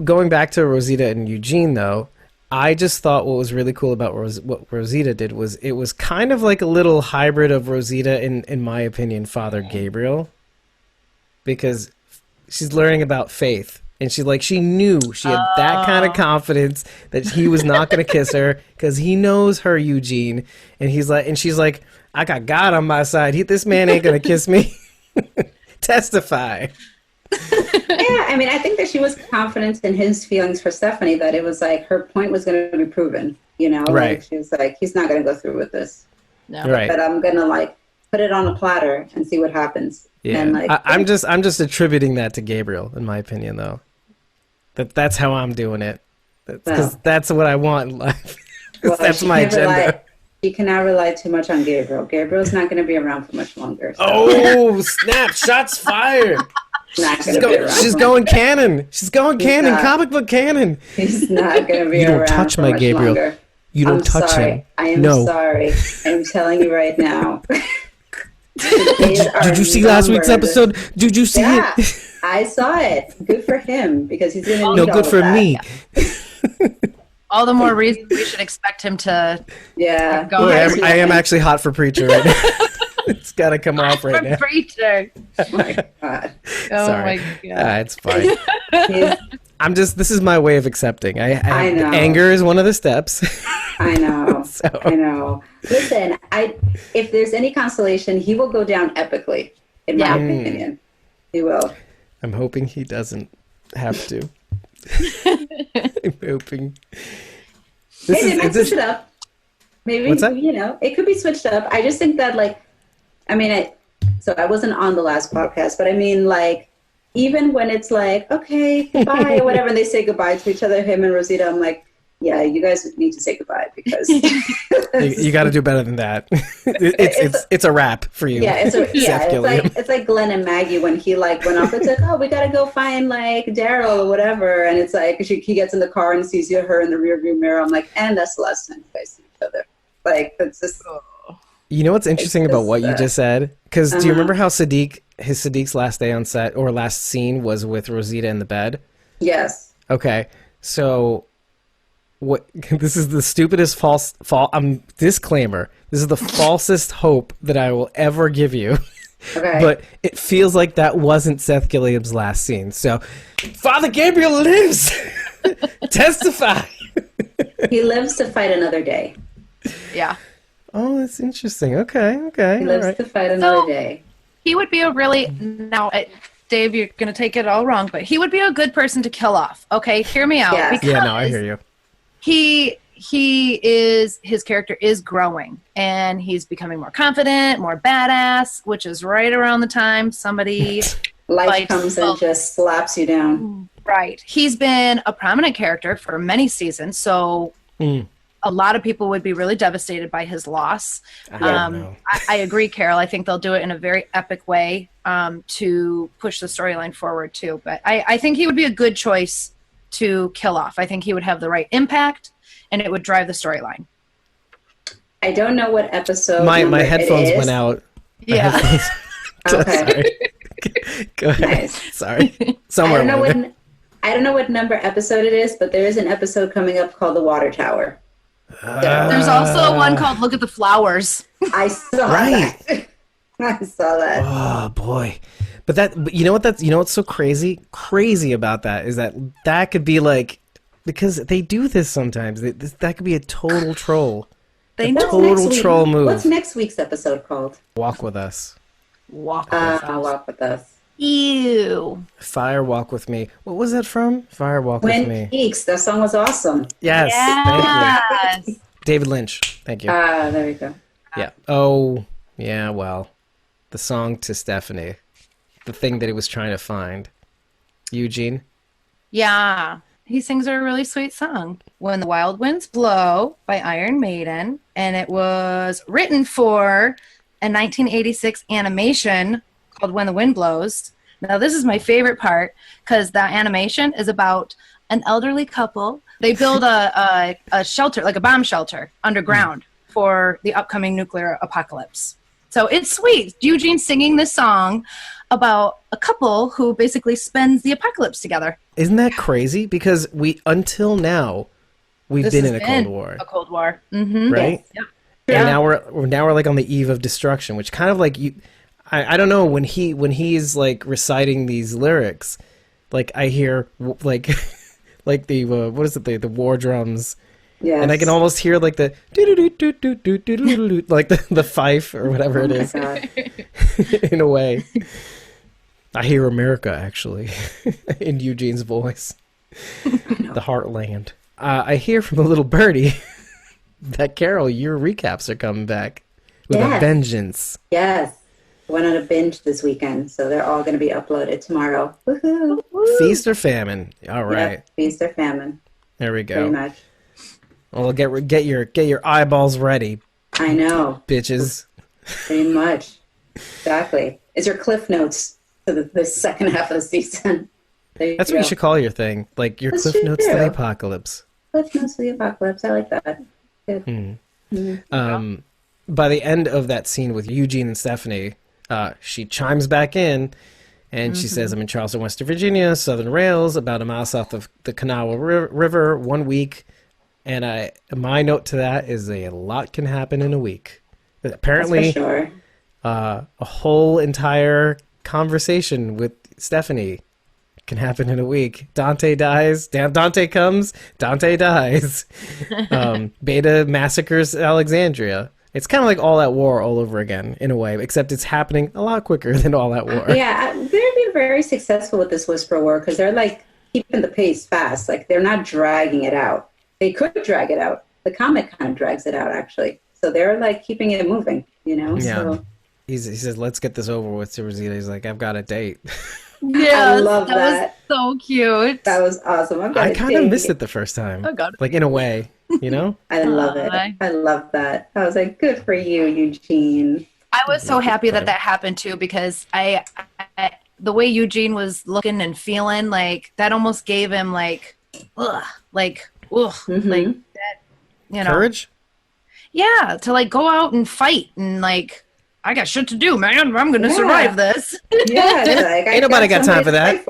Going back to Rosita and Eugene, though, I just thought what was really cool about what Rosita did was it was kind of like a little hybrid of Rosita and, in my opinion, Father Gabriel, because she's learning about faith, and she knew she had that kind of confidence that he was not going to kiss her because he knows her, Eugene, and she's like, I got God on my side. This man ain't going to kiss me. Testify. Yeah, I mean, I think that she was confident in his feelings for Stephanie, that it was like her point was going to be proven, you know? Right. Like, she was like, he's not going to go through with this. No. Right. But I'm going to like put it on a platter and see what happens. Yeah. And, like, I'm just attributing that to Gabriel, in my opinion, though. That's how I'm doing it. Because that's what I want in life. well, That's she my can't agenda. You cannot rely too much on Gabriel. Gabriel's not going to be around for much longer. So Oh, snap. Shots fired. not going to be around. She's for going canon. She's going canon. not. Comic book canon. He's not going to be You don't around touch for my much Gabriel. longer. You don't I'm touch sorry. him. I am No. sorry. I'm telling you right now. Did you see last week's episode? Did you see Yeah, it? I saw it. Good for him, because he's going to No, good for me. All the more reason we should expect him to Yeah. go. Boy, ahead. I am actually hot for preacher right now. It's got to come off right now. Preacher. Oh my God. Oh Sorry. my god. It's fine. He's- This is my way of accepting. I know. Anger is one of the steps. I know. So- I know. Listen, if there's any consolation, he will go down epically, in my opinion. He will. I'm hoping he doesn't have to. I'm hoping. Maybe they might switch it up. Maybe, What's that? it could be switched up. I just think that, like, so I wasn't on the last podcast, but I mean, like, even when it's like, okay, goodbye, or whatever, and they say goodbye to each other, him and Rosita, I'm like, yeah, you guys need to say goodbye, because You got to do better than that. It's a wrap for you. yeah, Seth Gilliam. it's like Glenn and Maggie when he like went off. It's like, oh, we gotta go find like Daryl or whatever, and it's like he gets in the car and sees her in the rearview mirror. I'm like, and that's the last time you guys see each other. Like, it's just. You know what's interesting about what you just said? Because do you remember how Sadiq's last day on set, or last scene, was with Rosita in the bed? Yes. Okay, so what? This is the stupidest disclaimer. This is the falsest hope that I will ever give you. Okay. But it feels like that wasn't Seth Gilliam's last scene. So, Father Gabriel lives. Testify. He lives to fight another day. Yeah. Oh, that's interesting. Okay. He lives all right. to fight another day. He would be a really Dave, you're gonna take it all wrong, but he would be a good person to kill off. Okay, hear me out. Yes. Yeah, no, I hear you. His character is growing, and he's becoming more confident, more badass, which is right around the time somebody Life comes and just slaps you down. right. He's been a prominent character for many seasons, so a lot of people would be really devastated by his loss. I agree, Carol. I think they'll do it in a very epic way to push the storyline forward too. But I think he would be a good choice to kill off. I think he would have the right impact, and it would drive the storyline. I don't know what episode. My number headphones it is. went out. Yeah. Okay. Sorry. Go ahead. Nice. Sorry. I Somewhere. don't know over there. I don't know what number episode it is, but there is an episode coming up called The Water Tower. There's also one called Look at the Flowers. I saw Right. that. I saw that. Oh boy. But you know what's so crazy about that is that could be like, because they do this sometimes. That could be a total troll. They A know. total troll move. What's next week's episode called? Walk with us. Walk with us. Walk with us. Ew. Fire Walk with Me. What was that from? Fire Walk with Twin Me. Peaks. That song was awesome. Yes. Thank you. Yes. David Lynch. Thank you. There we go. Yeah. Oh, yeah, well. The song to Stephanie. The thing that he was trying to find. Eugene. Yeah. He sings a really sweet song, When the Wild Winds Blow by Iron Maiden. And it was written for a 1986 animation called When the Wind Blows. Now, this is my favorite part because that animation is about an elderly couple. They build a shelter, like a bomb shelter, underground for the upcoming nuclear apocalypse. So it's sweet. Eugene singing this song about a couple who basically spends the apocalypse together. Isn't that crazy? Because until now, we've been in a Cold War. A Cold War. Mm-hmm. Right? Yep. And now we're like on the eve of destruction, which kind of like I don't know, when he's like reciting these lyrics, like I hear like like the what is it, the war drums. Yes. And I can almost hear like the like the fife or whatever it is. God. In a way. I hear America, actually, in Eugene's voice. The heartland. I hear from a little birdie that, Carol, your recaps are coming back with a vengeance. Yes. Went on a binge this weekend, so they're all going to be uploaded tomorrow. Woohoo! Feast or famine. All right. Yep, feast or famine. There we go. Very much. Well, get your eyeballs ready, I know. bitches. Very much. Exactly. Is your Cliff Notes to the second half of the season? That's what you should call your thing, like your That's Cliff Notes to true. the Apocalypse. Cliff Notes to the Apocalypse. I like that. Good. By the end of that scene with Eugene and Stephanie, she chimes back in, and she says, "I'm in Charleston, West Virginia, Southern Rails, about a mile south of the Kanawha River, 1 week." And my note to that is a lot can happen in a week. Apparently, That's for sure. a whole entire conversation with Stephanie can happen in a week. Dante dies. Dante comes. Dante dies. Beta massacres Alexandria. It's kind of like All Out War all over again, in a way, except it's happening a lot quicker than All Out War. Yeah, they're being very successful with this Whisper War because they're like keeping the pace fast. Like they're not dragging it out. They could drag it out. The comic kind of drags it out, actually. So they're like keeping it moving, you know? Yeah. So, He says, "Let's get this over with." To Rosita, he's like, "I've got a date." Yes, I love that. was so cute. that was awesome. I kind of missed it the first time. Oh, God. Like, in a way, you know? I love it. Aw. I love that. I was like, good for you, Eugene. I was so happy that happened too because I the way Eugene was looking and feeling, like that almost gave him like like that, you know. Courage? Yeah, to like go out and fight and like I got shit to do, man. I'm gonna survive this. Yeah, it's like, Ain't nobody got time for that.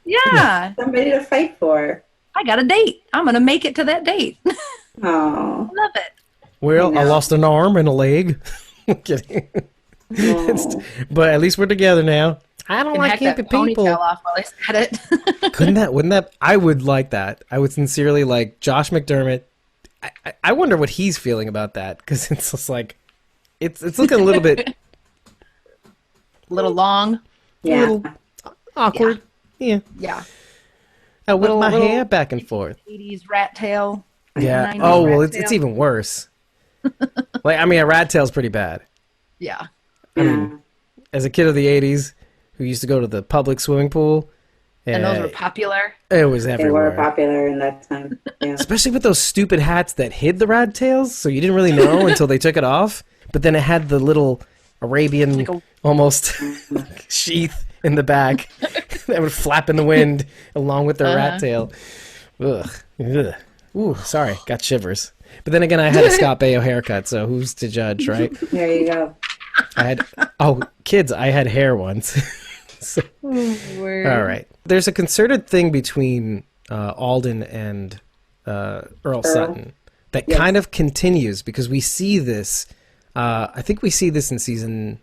Yeah, Somebody to fight for. I got a date. I'm gonna make it to that date. Oh, Love it. Well, I know. lost an arm and a leg. I'm kidding. But at least we're together now. I don't And like heck that keeping people. ponytail off while I said it. Wouldn't that, I would like that. I would sincerely like Josh McDermott. I wonder what he's feeling about that, because it's just like, it's looking a little bit A little long. yeah. little awkward. Yeah. Yeah. I whip Little- my little- hair back and forth. 80s rat tail. Yeah. 90s Oh, well, rat it's tail. even worse. Like, I mean, a rat tail's pretty bad. Yeah. As a kid of the 80s who used to go to the public swimming pool, And those were popular. it was They everywhere. were popular in that time. Yeah. Especially with those stupid hats that hid the rat tails, so you didn't really know until they took it off. But then it had the little Arabian Like a- almost sheath in the back that would flap in the wind along with the rat tail. Ugh. Ugh. Ooh, sorry, got shivers. But then again, I had a Scott Baio haircut, so who's to judge, right? There you go. Kids, I had hair once. So, Word. all right. There's a concerted thing between Alden and Earl Sutton that kind of continues, because we see this. I think we see this in season.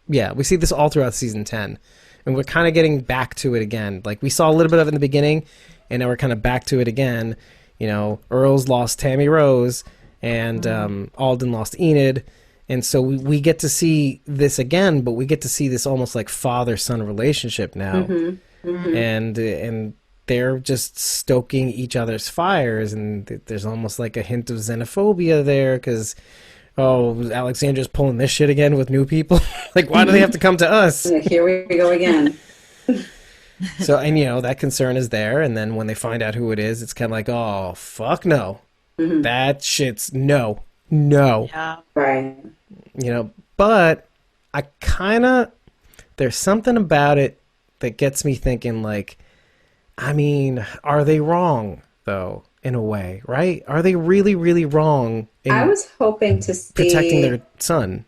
Yeah, we see this all throughout season 10, and we're kind of getting back to it again. Like we saw a little bit of it in the beginning, and now we're kind of back to it again. You know, Earl's lost Tammy Rose, and Alden lost Enid. And so we get to see this again, but we get to see this almost like father-son relationship now. And they're just stoking each other's fires, and there's almost like a hint of xenophobia there, because, oh, Alexandra's pulling this shit again with new people. Like, why do they have to come to us? Here we go again. So, and you know, that concern is there, and then when they find out who it is, it's kind of like, oh, fuck no. That shit's no. Yeah. Right. You know, but I kind of, there's something about it that gets me thinking, like, I mean, are they wrong, though, in a way, right? Are they really, really wrong in I was hoping to see protecting their son,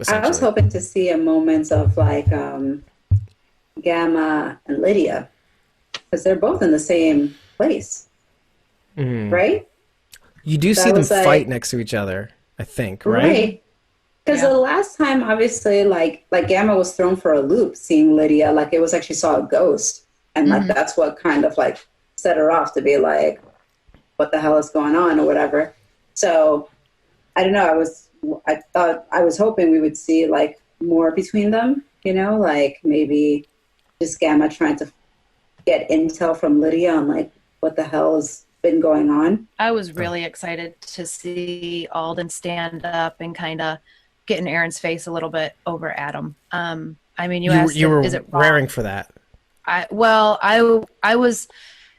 I was hoping to see a moment of like Gamma and Lydia, because they're both in the same place, right? You do see them fight next to each other, I think, right? Right. Because the last time, obviously, like Gamma was thrown for a loop seeing Lydia, like it was like she saw a ghost, and like that's what kind of like set her off to be like, what the hell is going on or whatever. So I don't know. I was hoping we would see like more between them, you know, like maybe just Gamma trying to get intel from Lydia on like what the hell has been going on. I was really excited to see Alden stand up and kind of get in Aaron's face a little bit over Adam. I mean, you asked, you were is it wrong? raring for that. I was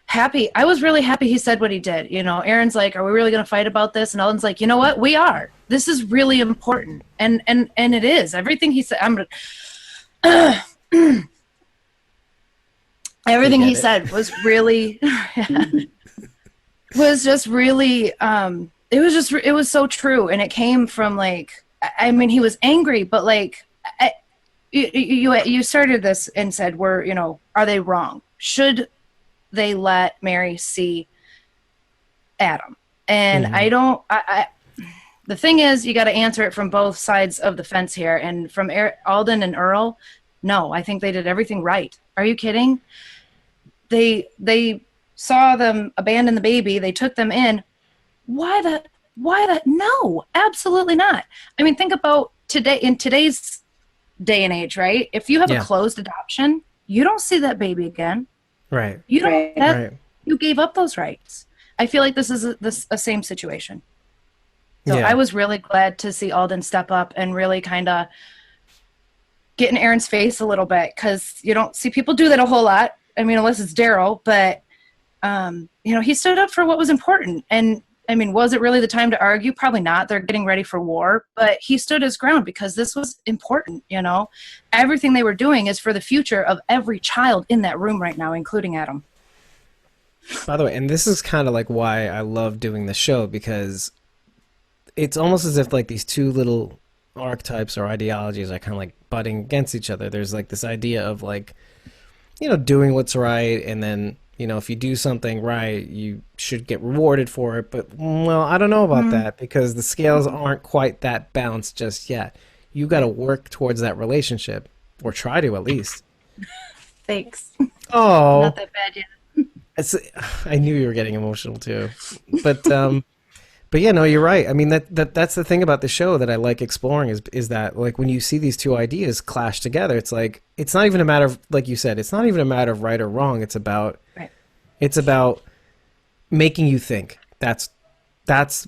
happy. I was really happy he said what he did. You know, Aaron's like, are we really going to fight about this? And Alden's like, you know what? We are. This is really important. And it is. Everything he said, everything he said was really, was just really, it was so true. And it came from like, I mean, he was angry, but like, you started this and said, are they wrong? Should they let Mary see Adam? And the thing is, you got to answer it from both sides of the fence here. And from Alden and Earl, no, I think they did everything right. Are you kidding? They saw them abandon the baby. They took them in. Why that? No, absolutely not. I mean, think about in today's day and age, right? If you have a closed adoption, you don't see that baby again. Right. You don't. You gave up those rights. I feel like this is a same situation. So I was really glad to see Alden step up and really kind of get in Aaron's face a little bit, because you don't see people do that a whole lot. I mean, unless it's Daryl, but he stood up for what was important. And I mean, was it really the time to argue? Probably not. They're getting ready for war, but he stood his ground because this was important. You know, everything they were doing is for the future of every child in that room right now, including Adam. By the way, and this is kind of like why I love doing the show, because it's almost as if like these two little archetypes or ideologies are kind of like butting against each other. There's like this idea of like, doing what's right, and then, if you do something right, you should get rewarded for it. But, well, I don't know about that, because the scales aren't quite that balanced just yet. You got to work towards that relationship, or try to at least. Thanks. Oh. Not that bad yet. I knew you were getting emotional too. But yeah, no, you're right. I mean, that's the thing about the show that I like exploring is that, like, when you see these two ideas clash together, it's like, it's not even a matter of, like you said, it's not even a matter of right or wrong. It's about making you think. That's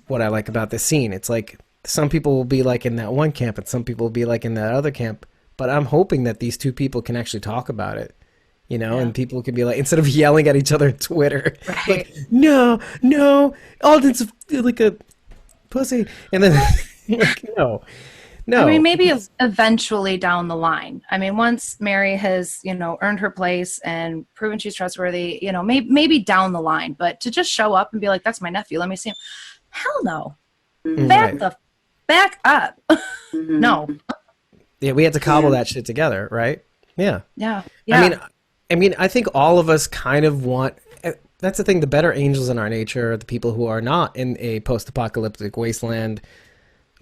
what I like about this scene. It's like some people will be like in that one camp and some people will be like in that other camp, but I'm hoping that these two people can actually talk about it. And people can be like, instead of yelling at each other on Twitter, like, no, Alden's like a pussy. And then, like, no. I mean, maybe eventually down the line. I mean, once Mary has, earned her place and proven she's trustworthy, maybe down the line. But to just show up and be like, that's my nephew, let me see him. Hell no. Back up. No. Yeah, we had to cobble that shit together, right? Yeah. Yeah. Yeah. I think all of us kind of want. That's the thing. The better angels in our nature are the people who are not in a post-apocalyptic wasteland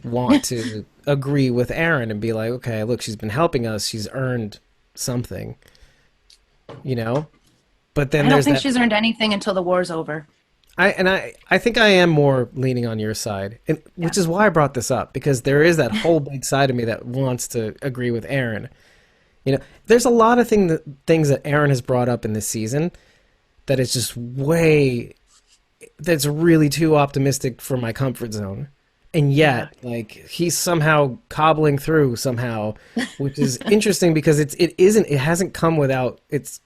want to agree with Aaron and be like, okay, look, she's been helping us. She's earned something, you know? But then I don't there's think that, she's earned anything until the war's over. I think I am more leaning on your side, and which is why I brought this up, because there is that whole big side of me that wants to agree with Aaron. You know, there's a lot of things that Aaron has brought up in this season that is just that's really too optimistic for my comfort zone. And yet, like, he's somehow cobbling through somehow, which is interesting because it hasn't come without it's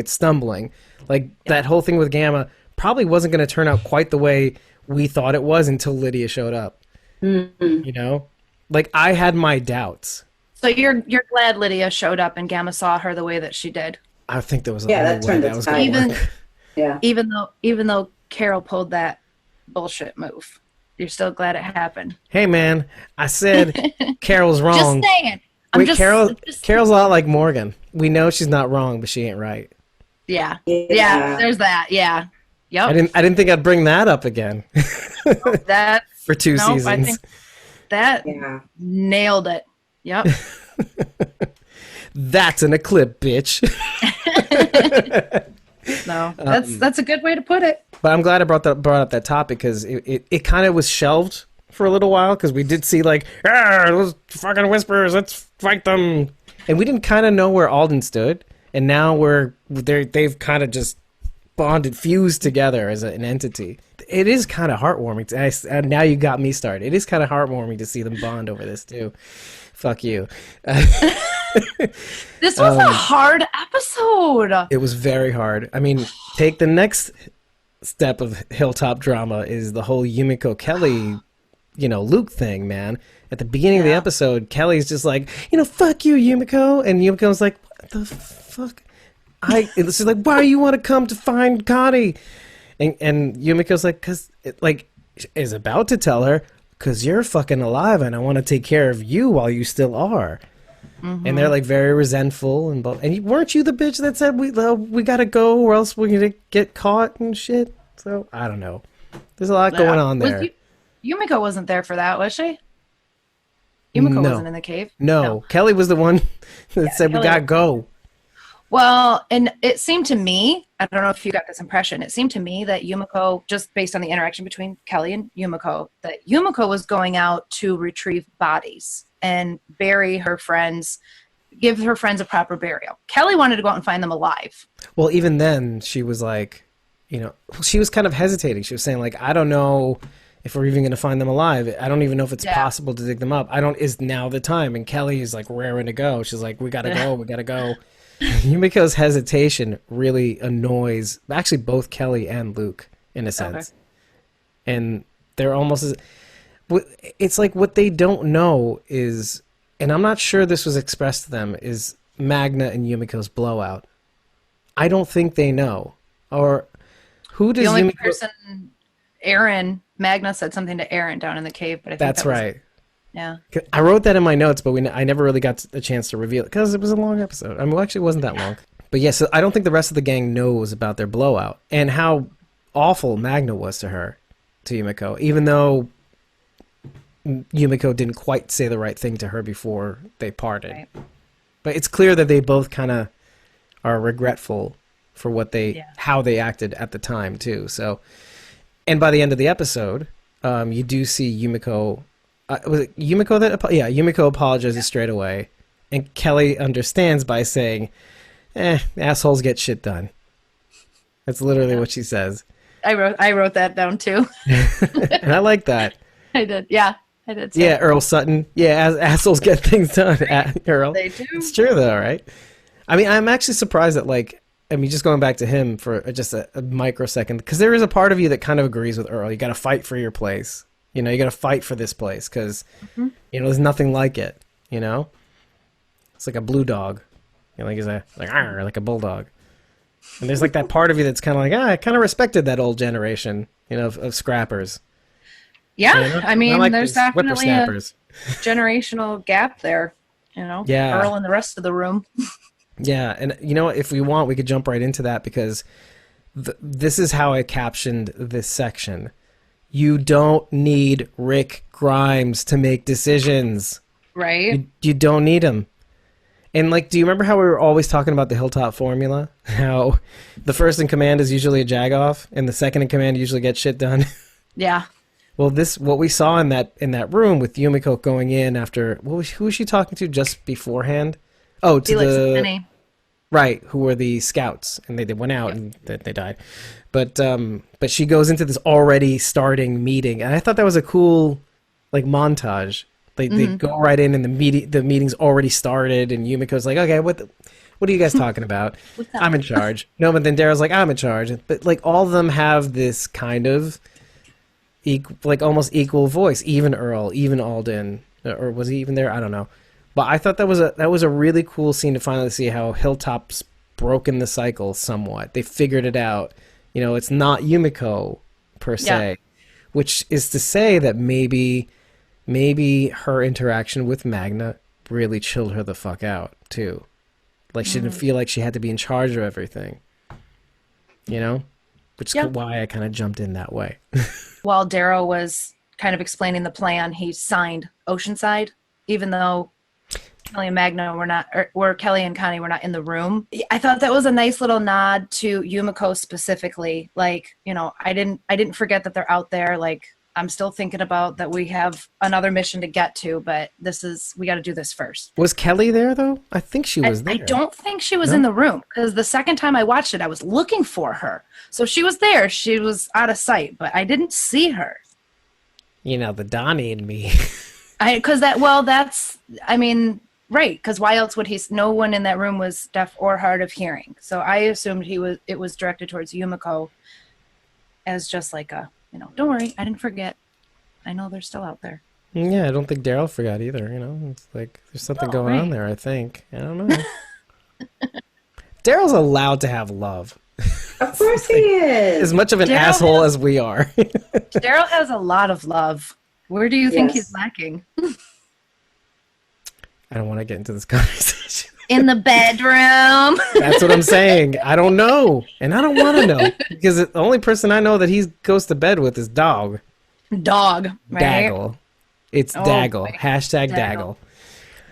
stumbling. Like that whole thing with Gamma probably wasn't going to turn out quite the way we thought it was until Lydia showed up. Mm-hmm. You know, like I had my doubts. So you're glad Lydia showed up and Gamma saw her the way that she did. I think there was that turned the tide. Even though Carol pulled that bullshit move. You're still glad it happened. Hey man, I said Carol's wrong. Just saying. Carol's a lot like Morgan. We know she's not wrong, but she ain't right. Yeah. There's that. Yeah. Yep. I didn't think I'd bring that up again. That for two seasons. I think that nailed it. Yep. That's in a clip, bitch. No, that's a good way to put it. But I'm glad I brought up that topic because it kind of was shelved for a little while because we did see like, those fucking whispers, let's fight them, and we didn't kind of know where Alden stood, and now they've kind of just fused together as an entity. It is kind of heartwarming. Now you got me started. It is kind of heartwarming to see them bond over this too. Fuck you. This was a hard episode. It was very hard. I mean, take the next step of Hilltop drama is the whole Yumiko Kelly, Luke thing, man. At the beginning of the episode, Kelly's just like, fuck you, Yumiko. And Yumiko's like, what the fuck? She's like, why do you want to come to find Connie? And Yumiko's like, is about to tell her, because you're fucking alive and I want to take care of you while you still are. Mm-hmm. And they're like very resentful and weren't you the bitch that said we gotta go or else we're gonna get caught and shit? So I don't know. There's a lot going on there. Yumiko wasn't there for that, was she? Yumiko wasn't in the cave. No, Kelly was the one that said Kelly, we gotta go. Well, and it seemed to me, I don't know if you got this impression, it seemed to me that Yumiko, just based on the interaction between Kelly and Yumiko, that Yumiko was going out to retrieve bodies and bury her friends, give her friends a proper burial. Kelly wanted to go out and find them alive. Well, even then, she was like, she was kind of hesitating. She was saying, like, I don't know if we're even going to find them alive. I don't even know if it's possible to dig them up. Is now the time? And Kelly is like raring to go. She's like, we got to go, we got to go. Yumiko's hesitation really annoys actually both Kelly and Luke in a sense. Okay. And they're almost it's like what they don't know is, and I'm not sure this was expressed to them, is Magna and Yumiko's blowout. I don't think they know. Or who does the only Yumiko... person Magna said something to Aaron down in the cave, but I think that's right. Yeah. I wrote that in my notes, but I never really got a chance to reveal it because it was a long episode. I mean, well, actually, it wasn't that long. But yeah, so I don't think the rest of the gang knows about their blowout and how awful Magna was to her, to Yumiko, even though Yumiko didn't quite say the right thing to her before they parted. Right. But it's clear that they both kind of are regretful for how they acted at the time too. So, and by the end of the episode, you do see Yumiko. Was it Yumiko that? Yumiko apologizes straight away, and Kelly understands by saying, assholes get shit done. That's literally what she says. I wrote that down too. And I like that. I did. Yeah, I did. Yeah, Earl Sutton. Yeah, assholes get things done. Earl. They do. It's true though, right? I mean, I'm actually surprised that just going back to him for just a microsecond, because there is a part of you that kind of agrees with Earl. You got to fight for your place. You got to fight for this place because, there's nothing like it, It's like a blue dog. He's like a bulldog. And there's like that part of you that's kind of like, I kind of respected that old generation, of scrappers. Yeah, I mean, there's definitely a whippersnappers. generational gap there. Yeah. Earl and the rest of the room. Yeah, and you know what? If we want, we could jump right into that because this is how I captioned this section. You don't need Rick Grimes to make decisions. Right. You don't need him. And like, do you remember how we were always talking about the Hilltop formula? How the first in command is usually a jagoff, and the second in command usually gets shit done. Yeah. Well, what we saw in that room with Yumiko going in after who was she talking to just beforehand? Oh, to Felix and the Penny. right, who were the scouts, and they went out and they died. But she goes into this already starting meeting, and I thought that was a cool like montage. They go right in, and the meeting's already started, and Yumiko's like, okay, what are you guys talking about? I'm in charge. No, but then Daryl's like, I'm in charge. But like all of them have this kind of like almost equal voice. Even Earl, even Alden, or was he even there? I don't know. But I thought that was a really cool scene to finally see how Hilltop's broken the cycle somewhat. They figured it out. It's not Yumiko per se, which is to say that maybe her interaction with Magna really chilled her the fuck out too. Like she didn't feel like she had to be in charge of everything. Which is why I kind of jumped in that way. While Darrow was kind of explaining the plan, he signed Oceanside, even though Kelly and Magna were not, or Kelly and Connie were not in the room. I thought that was a nice little nod to Yumiko specifically. Like, I didn't forget that they're out there. Like, I'm still thinking about that we have another mission to get to, but we got to do this first. Was Kelly there though? I think she was there. I don't think she was in the room because the second time I watched it, I was looking for her. So she was there. She was out of sight, but I didn't see her. The Donnie and me. Right. Because why else would no one in that room was deaf or hard of hearing. So I assumed it was directed towards Yumiko as just like don't worry, I didn't forget. I know they're still out there. Yeah, I don't think Daryl forgot either. It's like there's something going on there, I think. I don't know. Daryl's allowed to have love. Of course he is. As much of an asshole as we are. Daryl has a lot of love. Where do you think he's lacking? I don't want to get into this conversation. In the bedroom. That's what I'm saying. I don't know. And I don't want to know. Because the only person I know that he goes to bed with is Dog. Dog. Right? Daggle. It's Daggle. Boy. Hashtag Daggle.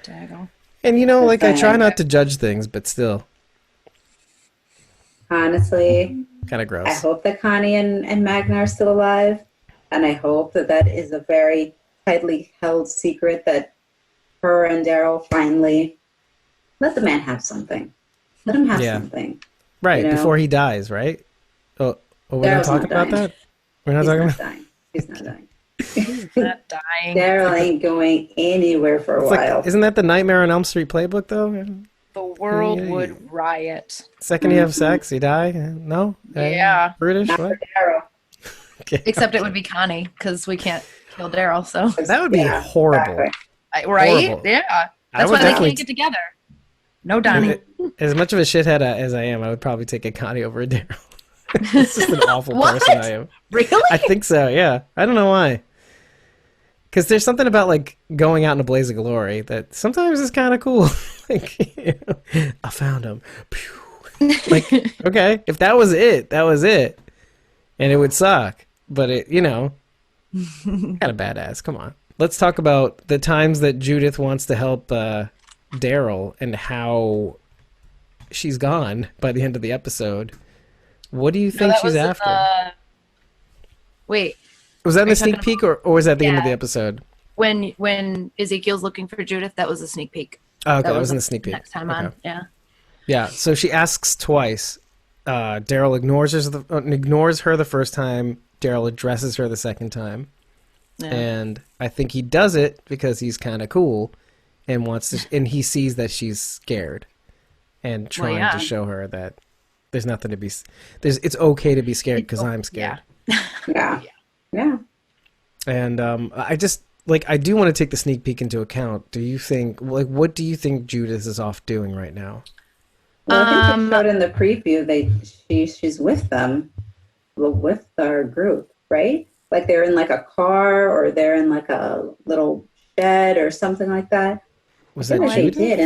Daggle. And I try not to judge things, but still. Honestly. Kind of gross. I hope that Connie and Magna are still alive. And I hope that is a very tightly held secret that her and Daryl finally let the man have something. Let him have something. Right, before he dies, right? Oh, we're not talking about that? We're not talking about that? He's not dying. He's not dying. Daryl ain't going anywhere for a while. Isn't that the Nightmare on Elm Street playbook, though? The world would riot. Second you have sex, you die? No? Yeah. British? Not what? for Daryl. Okay. Except it would be Connie, because we can't kill Daryl, so. That would be horrible. Exactly. Right? Horrible. Yeah. That's why they can't get together. No Donnie. As much of a shithead as I am, I would probably take a Connie over a Daryl. It's just an awful person I am. Really? I think so, yeah. I don't know why. Because there's something about like going out in a blaze of glory that sometimes is kind of cool. Like, I found him. Like, okay, if that was it, that was it. And it would suck. But it, kind of badass. Come on. Let's talk about the times that Judith wants to help Daryl and how she's gone by the end of the episode. What do you think she's after? Wait. Was that in the sneak peek or was that the end of the episode? When Ezekiel's looking for Judith, that was a sneak peek. Oh, okay, that was in the sneak peek. Next time on, yeah. Yeah, so she asks twice. Daryl ignores her the first time. Daryl addresses her the second time. Yeah. And I think he does it because he's kind of cool and and he sees that she's scared and trying to show her that there's nothing to be, it's okay to be scared because I'm scared. Yeah. Yeah. And I do want to take the sneak peek into account. Do you think, what do you think Judith is off doing right now? Well, I think they showed in the preview she's with them, with our group, right? Like they're in like a car or they're in like a little shed or something like that. Was I that feel like they Judith? did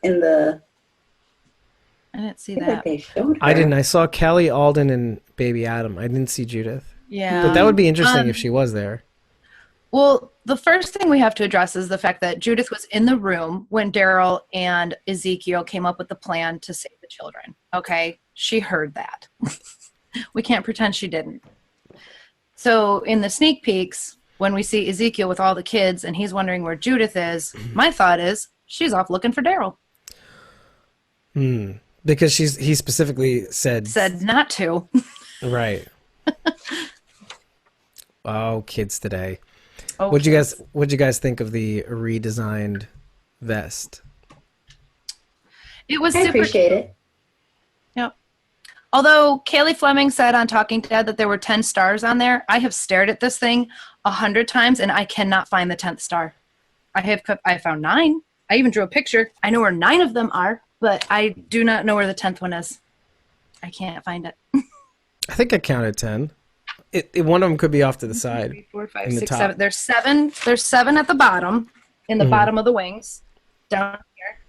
in the. I didn't see I feel like that. they showed her. I didn't. I saw Kelly, Alden, and Baby Adam. I didn't see Judith. Yeah. But that would be interesting if she was there. Well, the first thing we have to address is the fact that Judith was in the room when Daryl and Ezekiel came up with the plan to save the children. Okay? She heard that. We can't pretend she didn't. So in the sneak peeks, when we see Ezekiel with all the kids and he's wondering where Judith is, my thought is she's off looking for Daryl. Because he specifically said Not to. right. Oh, kids today. Oh, What'd you guys think of the redesigned vest? It was I super appreciate cute. it. Yep. Although Kaylee Fleming said on Talking Dead that there were 10 stars on there, I have stared at this thing 100 times and I cannot find the 10th star. I found 9. I even drew a picture. I know where 9 of them are, but I do not know where the 10th one is. I can't find it. I think I counted 10. One of them could be off to the side. 3, 4, 5, in the 6, top. 7. There's 7. There's 7 at the bottom, in the bottom of the wings, down here.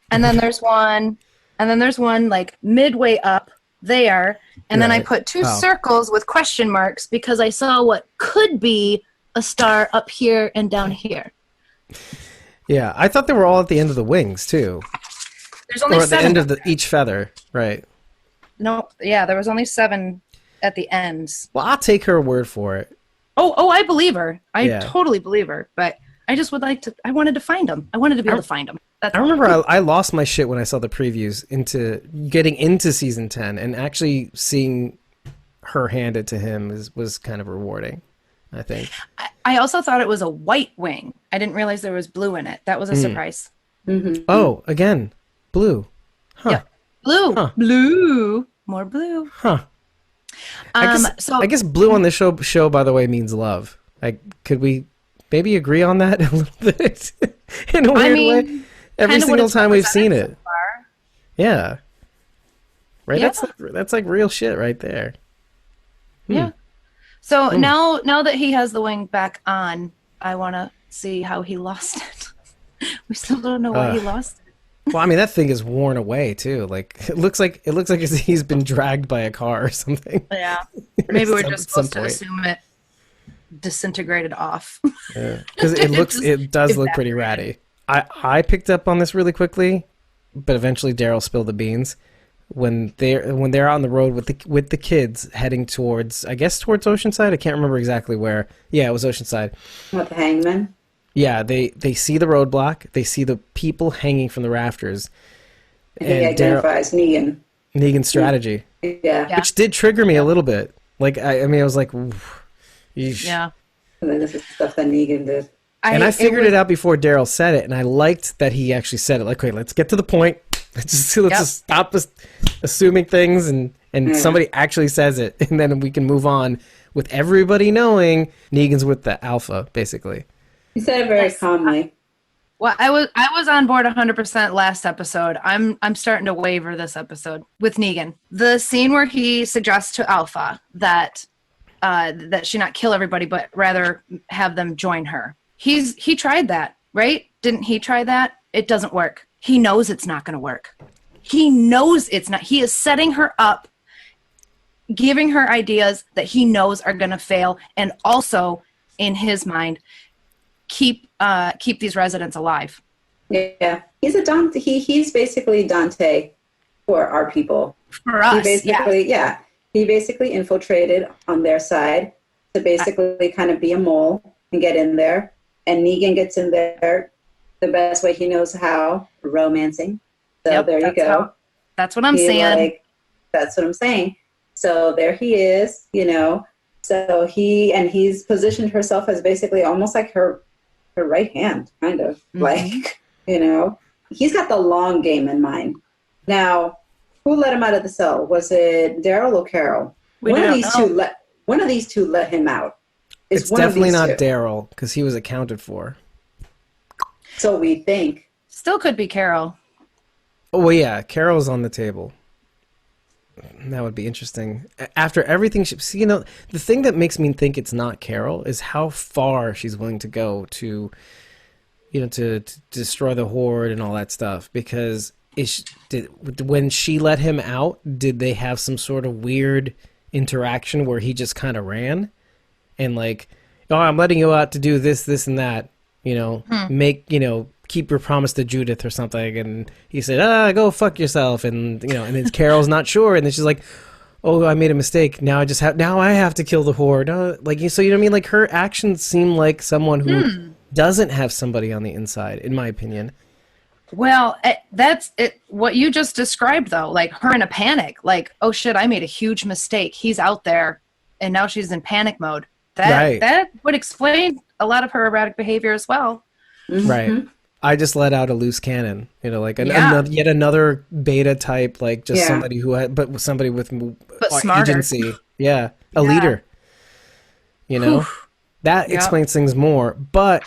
And then there's one. And then there's one like midway up there. And then I Right. put 2 circles with question marks because I saw what could be a star up here and down here. Yeah, I thought they were all at the end of the wings too, There's only or at the 7. end of each feather. Right. No, yeah, there was only 7 at the ends. Well, I'll take her word for it. Oh, I believe her. I Yeah. totally believe her. But I just would like to. I wanted to find them. I wanted to be able to find them. That's I all. remember I lost my shit when I saw the previews into getting into season 10 and actually seeing her hand it to him was kind of rewarding, I think. I also thought it was a white wing. I didn't realize there was blue in it. That was a surprise. Oh, again, blue. Huh. Yeah. Blue. Huh. Blue. More blue. Huh. I guess blue on this show, by the way, means love. Could we maybe agree on that a little bit in a weird way? Every single time we've seen it. So far. Yeah. Right? Yeah. That's like real shit right there. Yeah. So now that he has the wing back on, I want to see how he lost it. We still don't know why he lost it. Well, I mean, that thing is worn away too. Like it looks like he's been dragged by a car or something. Yeah. Maybe we're Some- just some supposed to point. assume it disintegrated off. Because it does look pretty ratty. I picked up on this really quickly, but eventually Daryl spilled the beans when they're on the road with the kids heading towards Oceanside. I can't remember exactly where. Yeah, it was Oceanside. With the hangman. Yeah, they see the roadblock. They see the people hanging from the rafters. He identifies Negan. Negan's strategy, Yeah. which did trigger me a little bit. Like I mean, I was like, "Oof, yeesh." Yeah. And then this is stuff that Negan did. I figured it out before Daryl said it, and I liked that he actually said it. Like, okay, let's get to the point. Let's just stop assuming things, and somebody actually says it, and then we can move on with everybody knowing Negan's with the alpha, basically. He said it very calmly. Well, I was on board 100% last episode. I'm starting to waver this episode with Negan. The scene where he suggests to Alpha that she not kill everybody, but rather have them join her. He tried that, right? Didn't he try that? It doesn't work. He knows it's not going to work. He knows it's not. He is setting her up, giving her ideas that he knows are going to fail, and also, in his mind, keep these residents alive. Yeah. He's a Dante. He's basically Dante for our people. For us, He basically infiltrated on their side to basically kind of be a mole and get in there. And Negan gets in there the best way he knows how, romancing. So there you go. That's what I'm saying. That's what I'm saying. So there he is, So he's positioned herself as basically almost like her right hand, kind of. Like, he's got the long game in mind. Now, who let him out of the cell? Was it Daryl or Carol? One of these two let him out. It's definitely not Daryl, because he was accounted for. So we think. Still could be Carol. Oh, well, yeah, Carol's on the table. That would be interesting. After everything, the thing that makes me think it's not Carol is how far she's willing to go to to destroy the horde and all that stuff, because when she let him out, did they have some sort of weird interaction where he just kind of ran and like, oh, I'm letting you out to do this and that, keep your promise to Judith or something, and he said, go fuck yourself, and and then Carol's not sure, and then she's like, oh, I made a mistake, now I have to kill the horde, so you know what I mean, like her actions seem like someone who doesn't have somebody on the inside, in my opinion. Well, that's it. What you just described, though, like her in a panic, like, oh shit, I made a huge mistake. He's out there, and now she's in panic mode. That would explain a lot of her erratic behavior as well. Mm-hmm. Right. I just let out a loose cannon, like yet another beta type, like just somebody who had, but somebody with agency. Yeah, a leader. That explains things more, but.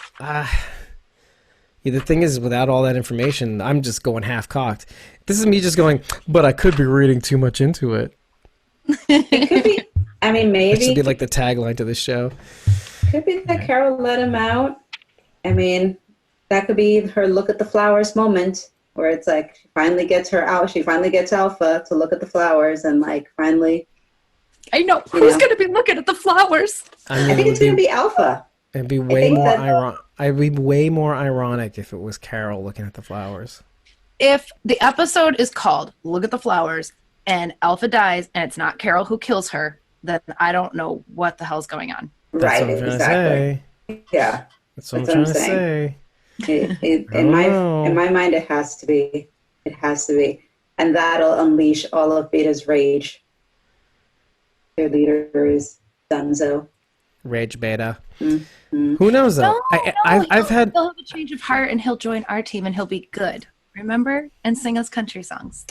The thing is, without all that information, I'm just going half-cocked. This is me just going, but I could be reading too much into it. It could be, I mean, maybe. That should be like the tagline to this show. Could be that Carol let him out. I mean, that could be her look at the flowers moment, where it's like she finally gets her out. She finally gets Alpha to look at the flowers and like finally. I know. Who's going to be looking at the flowers? I think it's going to be Alpha. It'd be way more ironic. I'd be way more ironic if it was Carol looking at the flowers. If the episode is called "Look at the Flowers" and Alpha dies and it's not Carol who kills her, then I don't know what the hell's going on. That's what I'm trying to say. Yeah, that's what I'm trying to say. In my mind, it has to be. It has to be, and that'll unleash all of Beta's rage. Their leader is Dunzo. Rage Beta. Mm-hmm. Who knows though? He'll have a change of heart and he'll join our team and he'll be good. Remember? And sing us country songs.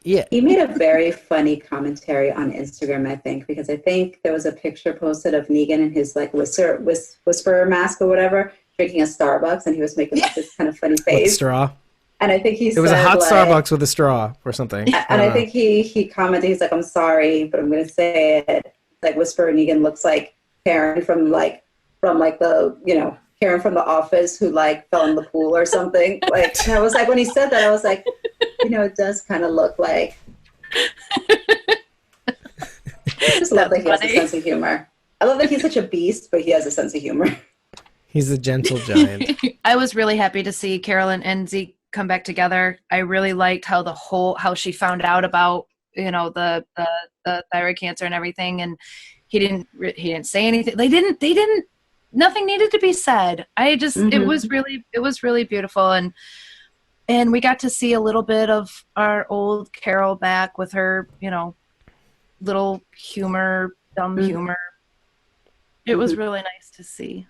Yeah. He made a very funny commentary on Instagram, I think, because I think there was a picture posted of Negan in his like whisperer mask or whatever, drinking a Starbucks, and he was making like, this kind of funny face. With straw. And I think it was a hot Starbucks with a straw or something. And I think he commented, he's like, I'm sorry, but I'm going to say it. Like Whisperer Negan looks like Karen from the Karen from The Office who like fell in the pool or something. Like, and I was like, when he said that, I was like, it does kind of look like. I just love that he has a sense of humor. I love that he's such a beast, but he has a sense of humor. He's a gentle giant. I was really happy to see Carolyn and Zeke come back together. I really liked how she found out about the thyroid cancer and everything, and he didn't say anything. They didn't. Nothing needed to be said. It was really beautiful, and we got to see a little bit of our old Carol back with her, little humor, dumb humor. It was really nice to see.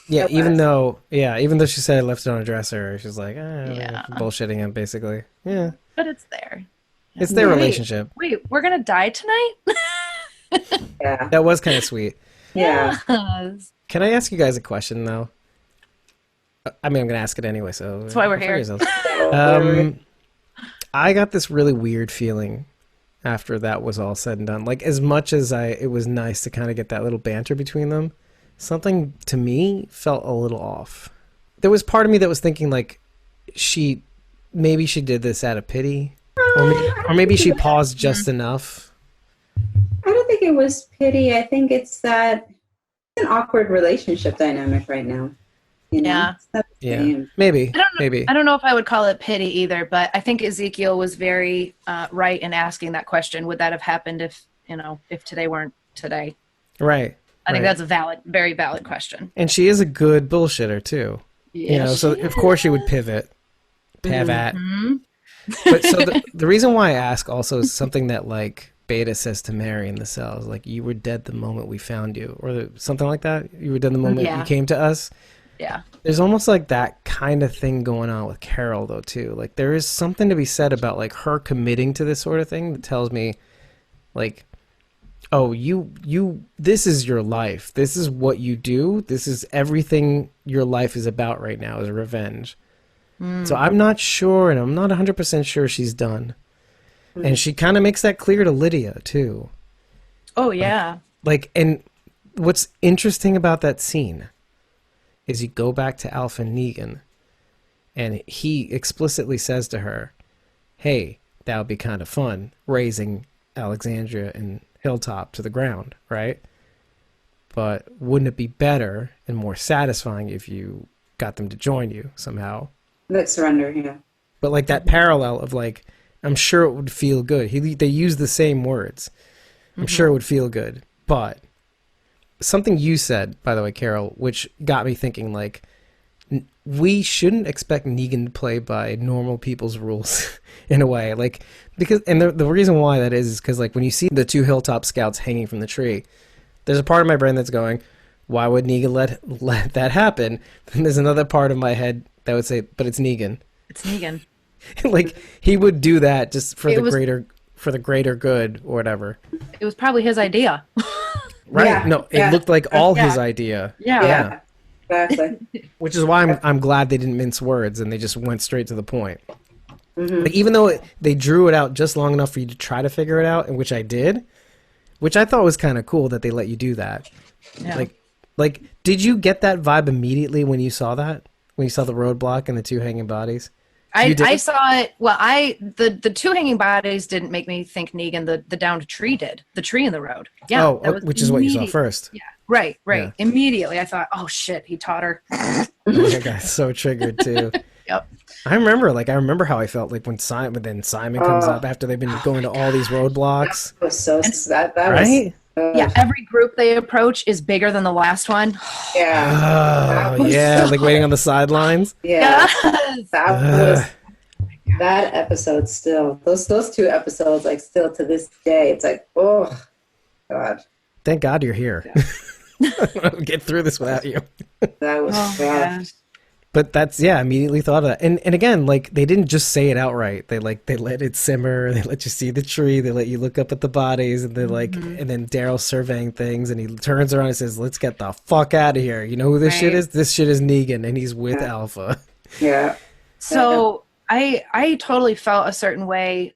Yeah, even though she said I left it on a dresser, she's like, bullshitting him basically. Yeah, but it's there. It's their relationship. Wait, we're gonna die tonight? Yeah, that was kind of sweet. Yeah. Yes. Can I ask you guys a question though? I mean, I'm gonna ask it anyway. So that's why we're here. I got this really weird feeling after that was all said and done. Like, as much as it was nice to kind of get that little banter between them, something to me felt a little off. There was part of me that was thinking like, maybe she did this out of pity, or maybe she paused just enough. I don't think it was pity. I think it's an awkward relationship dynamic right now. Yeah. Maybe. I don't know if I would call it pity either, but I think Ezekiel was very right in asking that question. Would that have happened if today weren't today? Right. I think that's a very valid question. And she is a good bullshitter too. Yes, so of course she would pivot. Mm-hmm. But so the reason why I ask also is something that like Beta says to Mary in the cells, like, you were dead the moment we found you, or something like that. You were dead the moment you came to us. Yeah. There's almost like that kind of thing going on with Carol though too. Like, there is something to be said about like her committing to this sort of thing that tells me like, oh, this is your life. This is what you do. This is everything your life is about right now, is revenge. So I'm not sure, and I'm not 100% sure she's done. And she kind of makes that clear to Lydia too. Oh yeah. And what's interesting about that scene is you go back to Alpha Negan, and he explicitly says to her, hey, that would be kind of fun, razing Alexandria and Hilltop to the ground, right? But wouldn't it be better and more satisfying if you got them to join you somehow? Like surrender, yeah. But like that parallel of like, I'm sure it would feel good. They use the same words. I'm sure it would feel good. But something you said, by the way, Carol, which got me thinking, like, we shouldn't expect Negan to play by normal people's rules in a way. Like, because, and the reason why that is because, like, when you see the two Hilltop scouts hanging from the tree, there's a part of my brain that's going, why would Negan let that happen? And there's another part of my head that would say, but it's Negan. It's Negan. Like, he would do that just for the greater good or whatever. It was probably his idea. Right? Yeah, no, it looked like all his idea. Yeah. Exactly. Which is why I'm glad they didn't mince words and they just went straight to the point. Like, even though they drew it out just long enough for you to try to figure it out, and which I did, which I thought was kind of cool that they let you do that. Yeah. Like, did you get that vibe immediately when you saw that? When you saw the roadblock and the two hanging bodies? I saw it. Well, the two hanging bodies didn't make me think Negan. The downed tree did. The tree in the road. Yeah. Which is what you saw first. Yeah. Right. Yeah. Immediately, I thought, oh shit, he taught her. I got so triggered too. Yep. I remember how I felt like when Simon comes up after they've been going to all these roadblocks. That was so that right? was, Yeah, every group they approach is bigger than the last one. Yeah. Oh, yeah, like waiting on the sidelines. Yeah. Yes. That episode still. Those two episodes, like, still to this day, it's like, oh God. Thank God you're here. I don't get through this without you. That was rough. But that's, yeah, immediately thought of that. And again, like, they didn't just say it outright. They let it simmer. They let you see the tree. They let you look up at the bodies. And then and then Daryl's surveying things. And he turns around and says, let's get the fuck out of here. You know who this shit is? This shit is Negan. And he's with Alpha. Yeah. So I totally felt a certain way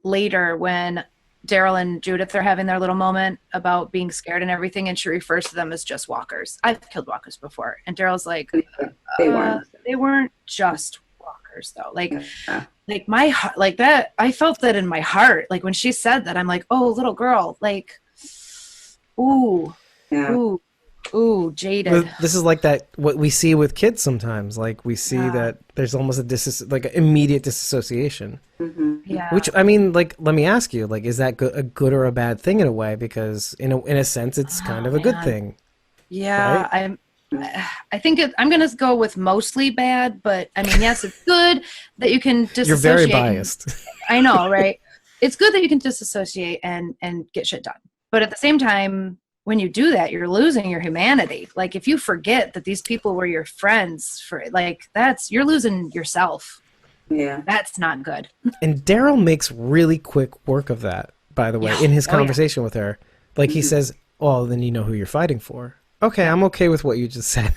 later when Daryl and Judith are having their little moment about being scared and everything, and she refers to them as just walkers. I've killed walkers before, and Daryl's like, they weren't just walkers though. Like my heart, like that. I felt that in my heart. Like when she said that, I'm like, oh, little girl, like, ooh, ooh, jaded. This is like that, what we see with kids sometimes. Like, we see that there's almost an immediate disassociation. Yeah. Which, I mean, like, let me ask you, like, is that a good or a bad thing in a way? Because in a sense, it's kind of a good thing. Yeah, right? I think I'm going to go with mostly bad, but I mean, yes, it's good that you can disassociate. You're very biased. I know, right? It's good that you can disassociate and get shit done. But at the same time, when you do that, you're losing your humanity. Like, if you forget that these people were your friends, you're losing yourself. Yeah. That's not good. And Daryl makes really quick work of that, by the way, in his conversation with her. Like, he says, oh, then you know who you're fighting for. Okay, I'm okay with what you just said.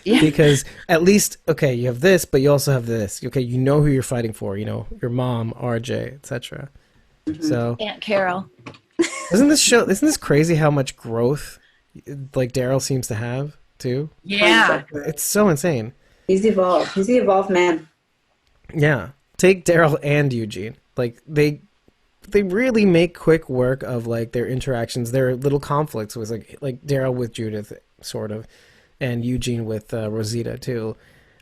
Yeah. Because at least, okay, you have this, but you also have this. Okay, you know who you're fighting for, you know, your mom, RJ, etc. So Aunt Carol. Isn't this crazy how much growth like Daryl seems to have too? Yeah. It's so insane. He's evolved. He's the evolved man. Yeah. Take Daryl and Eugene. Like, they really make quick work of like their interactions, their little conflicts with like Daryl with Judith sort of, and Eugene with Rosita too.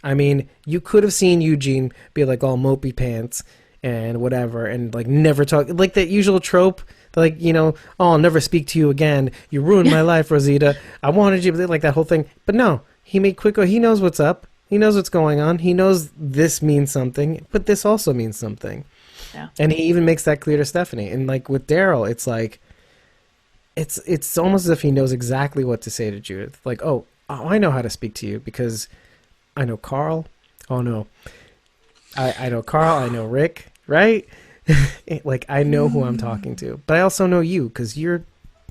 I mean, you could have seen Eugene be like all mopey pants and whatever, and like never talk, like that usual trope, like, you know, oh, I'll never speak to you again. You ruined my life, Rosita. I wanted you, like that whole thing. But no, he made quick. He knows what's up. He knows what's going on. He knows this means something, but this also means something. Yeah. And he even makes that clear to Stephanie. And like with Daryl, it's like, it's almost as if he knows exactly what to say to Judith. Like, oh, I know how to speak to you because I know Carl. Oh no, I know Carl. I know Rick. Right? Like, I know who I'm talking to, but I also know you because you're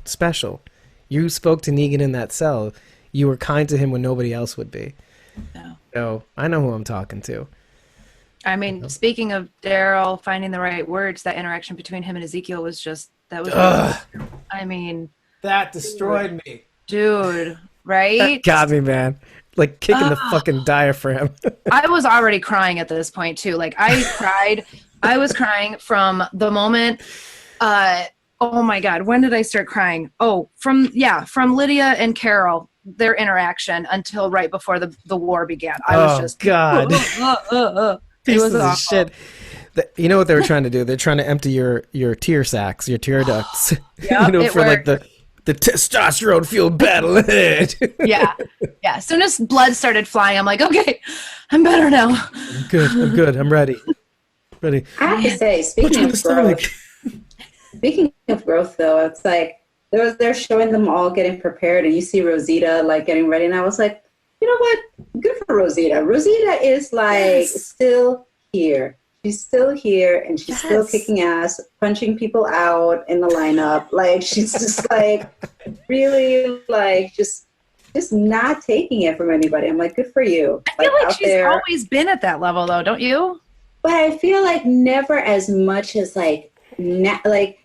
special. You spoke to Negan in that cell. You were kind to him when nobody else would be. No. So I know who I'm talking to. I mean, speaking of Daryl finding the right words, that interaction between him and Ezekiel was just, that was, I mean, that destroyed me. Dude, right? That got me, man. like kicking the fucking diaphragm. I was already crying at this point too. Like I was crying from the moment, oh my God, when did I start crying? Oh, from Lydia and Carol, their interaction until right before the war began. I was just, God. It was of awful. shit. You know what they were trying to do? They're trying to empty your tear sacs, your tear ducts. Yep, it for worked. like the testosterone fueled battle ahead. Yeah. As soon as blood started flying, I'm like, okay, I'm better now. I'm good. I'm ready. I have to say, speaking of growth, though, it's like they're showing them all getting prepared, and you see Rosita like getting ready, and I was like, you know what? Good for Rosita. Rosita is like still here. She's still here, and she's still kicking ass, punching people out in the lineup. Like, she's just like really like just not taking it from anybody. I'm like, good for you. I feel like she's always been at that level, though, don't you? But I feel like never as much as like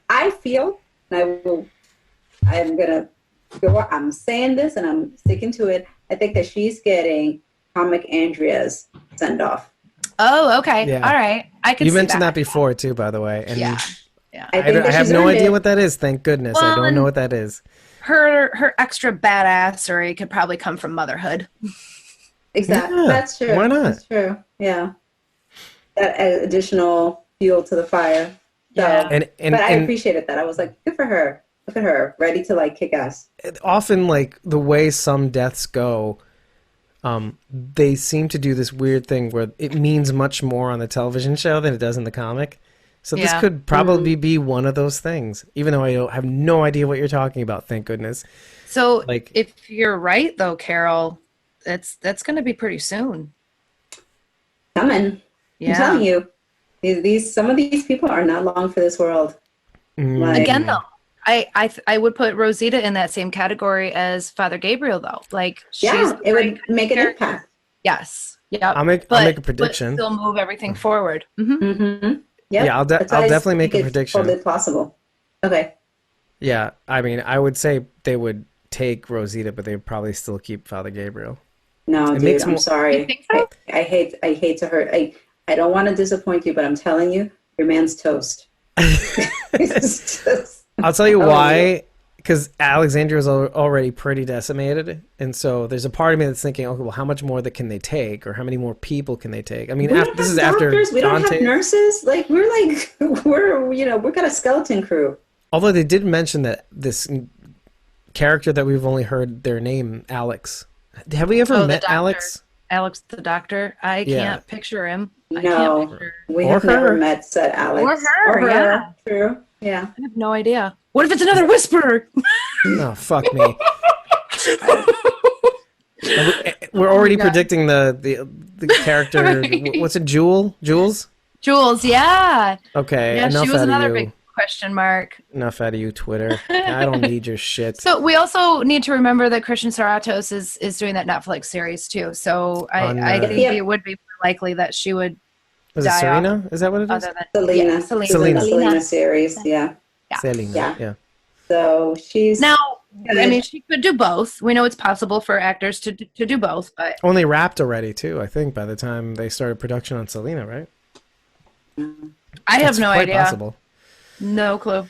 I feel, and I'm saying this and I'm sticking to it. I think that she's getting comic Andrea's send off. Oh, okay. Yeah. All right. I could. You mentioned that before too, by the way. And yeah. I have no idea what that is. Thank goodness. Well, I don't know what that is. Her extra badassery could probably come from motherhood. Exactly. Yeah, that's true. Why not? That's true. Yeah. That additional fuel to the fire. So, yeah. But I appreciated that. I was like, good for her. Look at her, ready to like kick ass. Often, like the way some deaths go, they seem to do this weird thing where it means much more on the television show than it does in the comic. So this could probably be one of those things, even though I have no idea what you're talking about. Thank goodness. So, like, if you're right, though, Carol, that's going to be pretty soon. Coming. Yeah. I'm telling you, some of these people are not long for this world. Again, though, I would put Rosita in that same category as Father Gabriel, though. Like, it would make an impact. Yes. Yeah. I'll make a prediction. But still move everything forward. Mm-hmm. Mm-hmm. Yep. Yeah, I'll definitely make a prediction. It's totally possible. Okay. Yeah, I mean, I would say they would take Rosita, but they would probably still keep Father Gabriel. No, dude, I'm sorry. You think so? I hate to hurt. I don't want to disappoint you, but I'm telling you, your man's toast. I'll tell you why. Because Alexandria is already pretty decimated, and so there's a part of me that's thinking, okay, well, how much more can they take, or how many more people can they take? I mean, this is after we don't have nurses. Like we're got a skeleton crew. Although they did mention that this character that we've only heard their name, Alex. Have we ever met Alex? Alex the doctor. I can't picture him. No, we have never met said Alex. Or her. Yeah. True. Yeah. I have no idea. What if it's another whisperer? Oh, fuck me. We're already predicting the character. What's it, Jules? Jules, yeah. Okay, yeah, enough she was out another of you. big question mark. Enough out of you, Twitter. I don't need your shit. So we also need to remember that Christian Saratos is doing that Netflix series too. So I think it would be more likely that she would. Was it Serena? Is that what it is? Selena series. Yeah. Selena. Yeah. So she's now. I mean, she could do both. We know it's possible for actors to do both, but they wrapped already too. I think by the time they started production on Selena, right? I have no idea. Possible. No clue.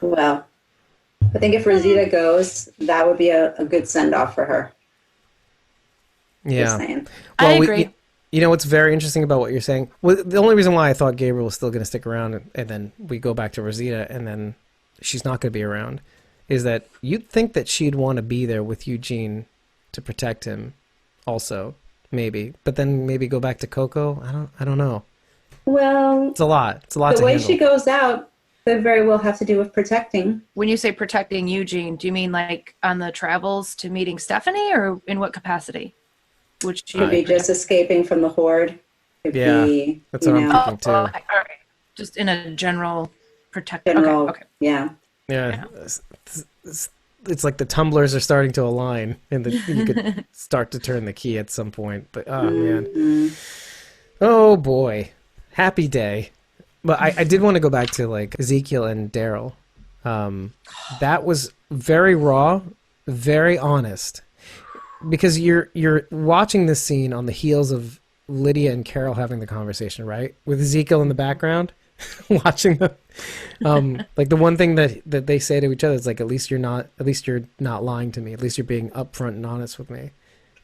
Well, I think if Rosita goes, that would be a good send off for her. Yeah. Well, I agree. You know what's very interesting about what you're saying? Well, the only reason why I thought Gabriel was still going to stick around, and then we go back to Rosita, and then she's not going to be around, is that you'd think that she'd want to be there with Eugene to protect him, also maybe, but then maybe go back to Coco. I don't know. Well, it's a lot. It's a lot. The way she goes out could very well have to do with protecting. When you say protecting Eugene, do you mean like on the travels to meeting Stephanie, or in what capacity? Which could be just escaping from the horde. Could be, that's what I'm thinking too. Okay. All right. Just in a general protective. Okay. Yeah. It's like the tumblers are starting to align, and you could start to turn the key at some point. But man, oh boy, happy day. But I did want to go back to like Ezekiel and Daryl. That was very raw, very honest. because you're watching this scene on the heels of Lydia and Carol having the conversation, right? With Ezekiel in the background, watching them. Like the one thing that they say to each other is like, at least you're not lying to me. At least you're being upfront and honest with me.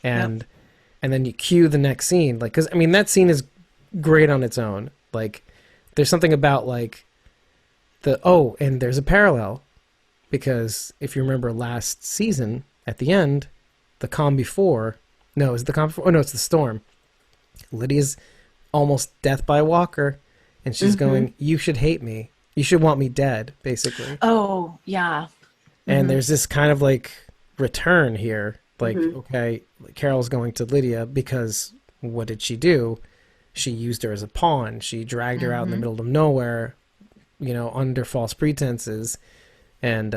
And then you cue the next scene. Like, cause I mean, that scene is great on its own. Like there's something about like and there's a parallel, because if you remember last season at the end, the calm before, no, is it the calm before? Oh no, it's the storm. Lydia's almost death by walker, and she's going, you should hate me. You should want me dead, basically. Oh, yeah. And there's this kind of like return here. Like, okay, Carol's going to Lydia because what did she do? She used her as a pawn. She dragged her out in the middle of nowhere, you know, under false pretenses, and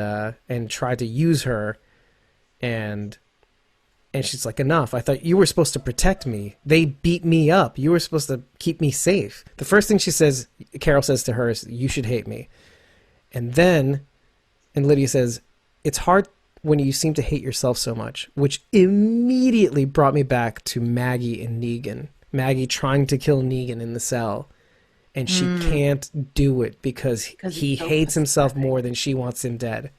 tried to use her. And she's like, enough. I thought you were supposed to protect me. They beat me up. You were supposed to keep me safe. The first thing Carol says to her is, you should hate me. And Lydia says, it's hard when you seem to hate yourself so much, which immediately brought me back to Maggie and Negan. Maggie trying to kill Negan in the cell. And she can't do it because he hates himself more than she wants him dead.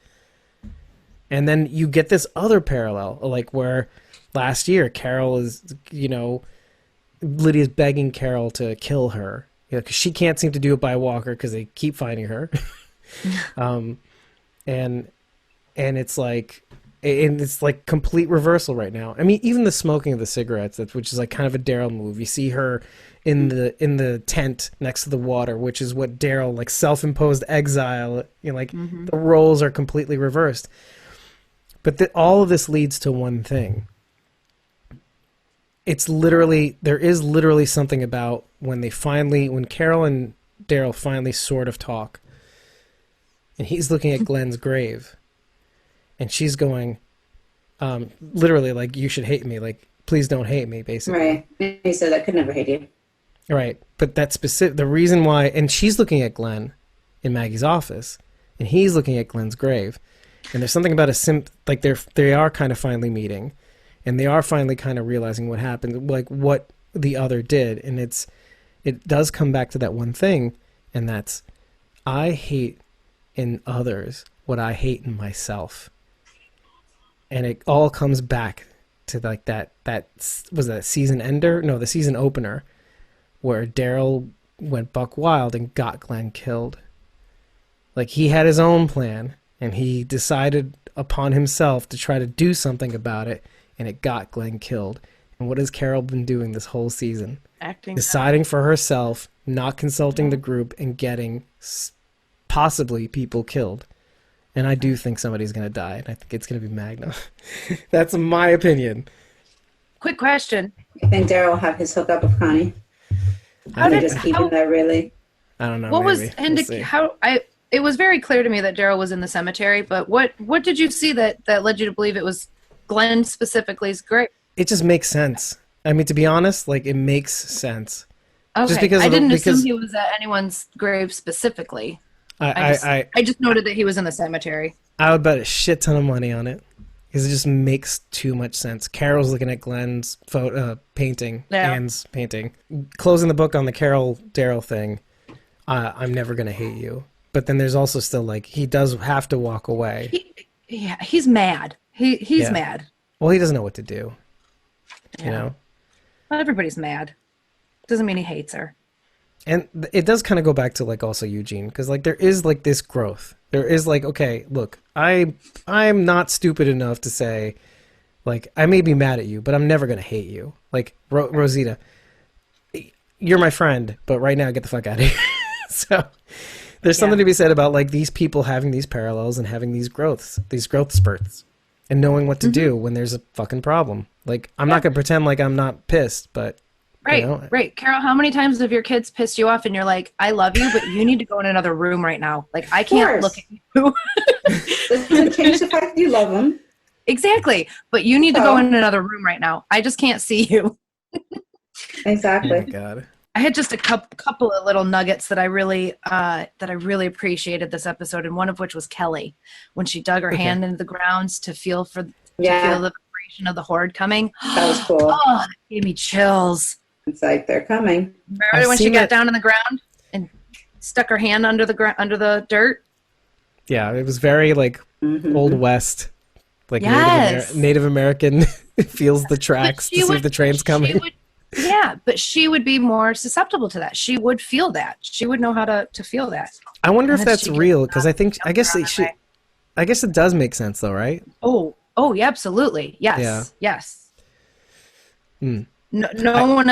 And then you get this other parallel, like where last year Carol is, you know, Lydia's begging Carol to kill her, you know, because she can't seem to do it by walker because they keep finding her. And it's like complete reversal right now. I mean, even the smoking of the cigarettes, which is like kind of a Daryl move. You see her in the tent next to the water, which is what Daryl, like self-imposed exile, you know, like the roles are completely reversed. But all of this leads to one thing. There is literally something about when Carol and Daryl finally sort of talk, and he's looking at Glenn's grave, and she's going, literally, like, you should hate me, like, please don't hate me, basically. Right. He said, I could never hate you. Right. But that's specific. The reason why, and she's looking at Glenn in Maggie's office, and he's looking at Glenn's grave. And there's something about like they are kind of finally meeting, and they are finally kind of realizing what happened, like what the other did. And it does come back to that one thing, and that's, I hate in others what I hate in myself. And it all comes back to like that was that season ender? No, the season opener, where Daryl went buck wild and got Glenn killed. Like, he had his own plan, and he decided upon himself to try to do something about it, and it got Glenn killed. And what has Carol been doing this whole season? Deciding for herself, not consulting the group, and getting possibly people killed. And I do think somebody's going to die, and I think it's going to be Magna. That's my opinion. Quick question. I think Daryl will have his hookup with Connie. They're just keeping that really. I don't know. What maybe. It was very clear to me that Daryl was in the cemetery, but what did you see that led you to believe it was Glenn specifically's grave? It just makes sense. I mean, to be honest, like, it makes sense. Okay. Just because I didn't assume he was at anyone's grave specifically. I just noted that he was in the cemetery. I would bet a shit ton of money on it, because it just makes too much sense. Carol's looking at Glenn's painting, Anne's painting. Closing the book on the Carol Daryl thing, I'm never going to hate you. But then there's also still, like, he does have to walk away. He's mad. He's mad. Well, he doesn't know what to do. Yeah. You know? Well, everybody's mad. Doesn't mean he hates her. And it does kind of go back to, like, also Eugene, because, like, there is, like, this growth. There is, like, okay, look, I'm not stupid enough to say, like, I may be mad at you, but I'm never going to hate you. Like, Rosita, you're my friend, but right now, get the fuck out of here. So there's something to be said about, like, these people having these parallels and having these growth spurts, and knowing what to do when there's a fucking problem. Like, I'm not going to pretend like I'm not pissed, but right, you know, right. Carol, how many times have your kids pissed you off and you're like, I love you, but you need to go in another room right now. Like, I can't look at you. Doesn't change the fact that you love them. Exactly. But you need to go in another room right now. I just can't see you. Exactly. oh my God. I had just a couple of little nuggets that I really appreciated this episode, and one of which was Kelly, when she dug her hand into the grounds to feel the confirmation of the horde coming. That was cool. Oh, it gave me chills. It's like they're coming. Remember when she got down on the ground and stuck her hand under the dirt? Yeah, it was very like Old West, like Native American feels the tracks to see if the train's coming. But she would be more susceptible to that. She would feel that. She would know how to feel that. I wonder if that's real, because I guess it does make sense though, right? Oh, yeah, absolutely. Yes. Yeah. Yes. Nobody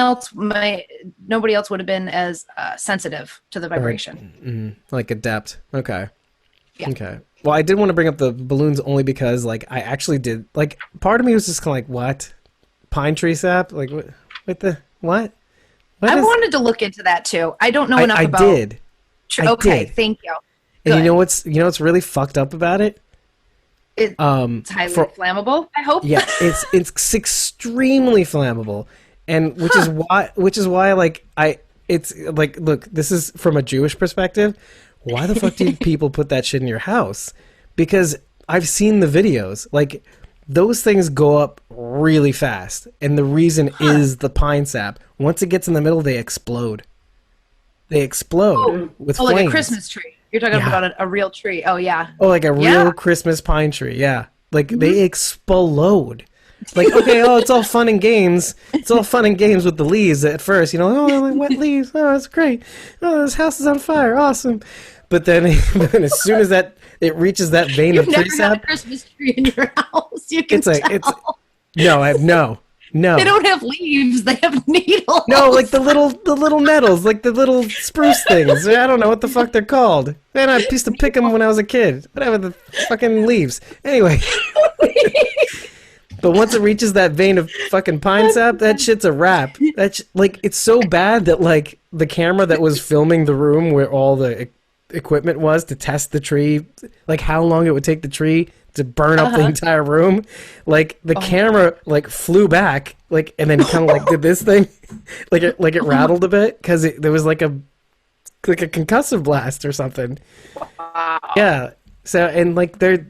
else would have been as sensitive to the vibration. Like adept. Okay. Yeah. Okay. Well, I did want to bring up the balloons only because, like, I actually did, like, part of me was just kind of like, what? Pine tree sap? Like, what? What I wanted to look into that too. I don't know enough about. I did. Okay, thank you. And you know what's really fucked up about it? It's highly flammable, I hope. Yeah, it's extremely flammable, and which is why like it's like, look, this is from a Jewish perspective. Why the fuck do people put that shit in your house? Because I've seen the videos. Like, those things go up really fast, and the reason is the pine sap. Once it gets in the middle, they explode. With flames. Like a Christmas tree. You're talking about a real tree. Oh, yeah. Oh, like a real Christmas pine tree, yeah. Like, they explode. Like, okay, it's all fun and games. It's all fun and games with the leaves at first. You know, like wet leaves. Oh, that's great. Oh, this house is on fire. Awesome. But then as soon as it reaches that vein of tree sap. You've never had a Christmas tree in your house. You can tell. No. They don't have leaves. They have needles. No, like the little nettles, like the little spruce things. I don't know what the fuck they're called. Man, I used to pick them when I was a kid. Whatever, the fucking leaves. Anyway. But once it reaches that vein of fucking pine sap, that shit's a wrap. Like, it's so bad that, like, the camera that was filming the room where all the equipment was to test the tree, like how long it would take the tree to burn up the entire room, like the camera like flew back, like, and then kind of like did this thing, like it rattled a bit because there was like a concussive blast or something. Wow. Yeah. So, and like they're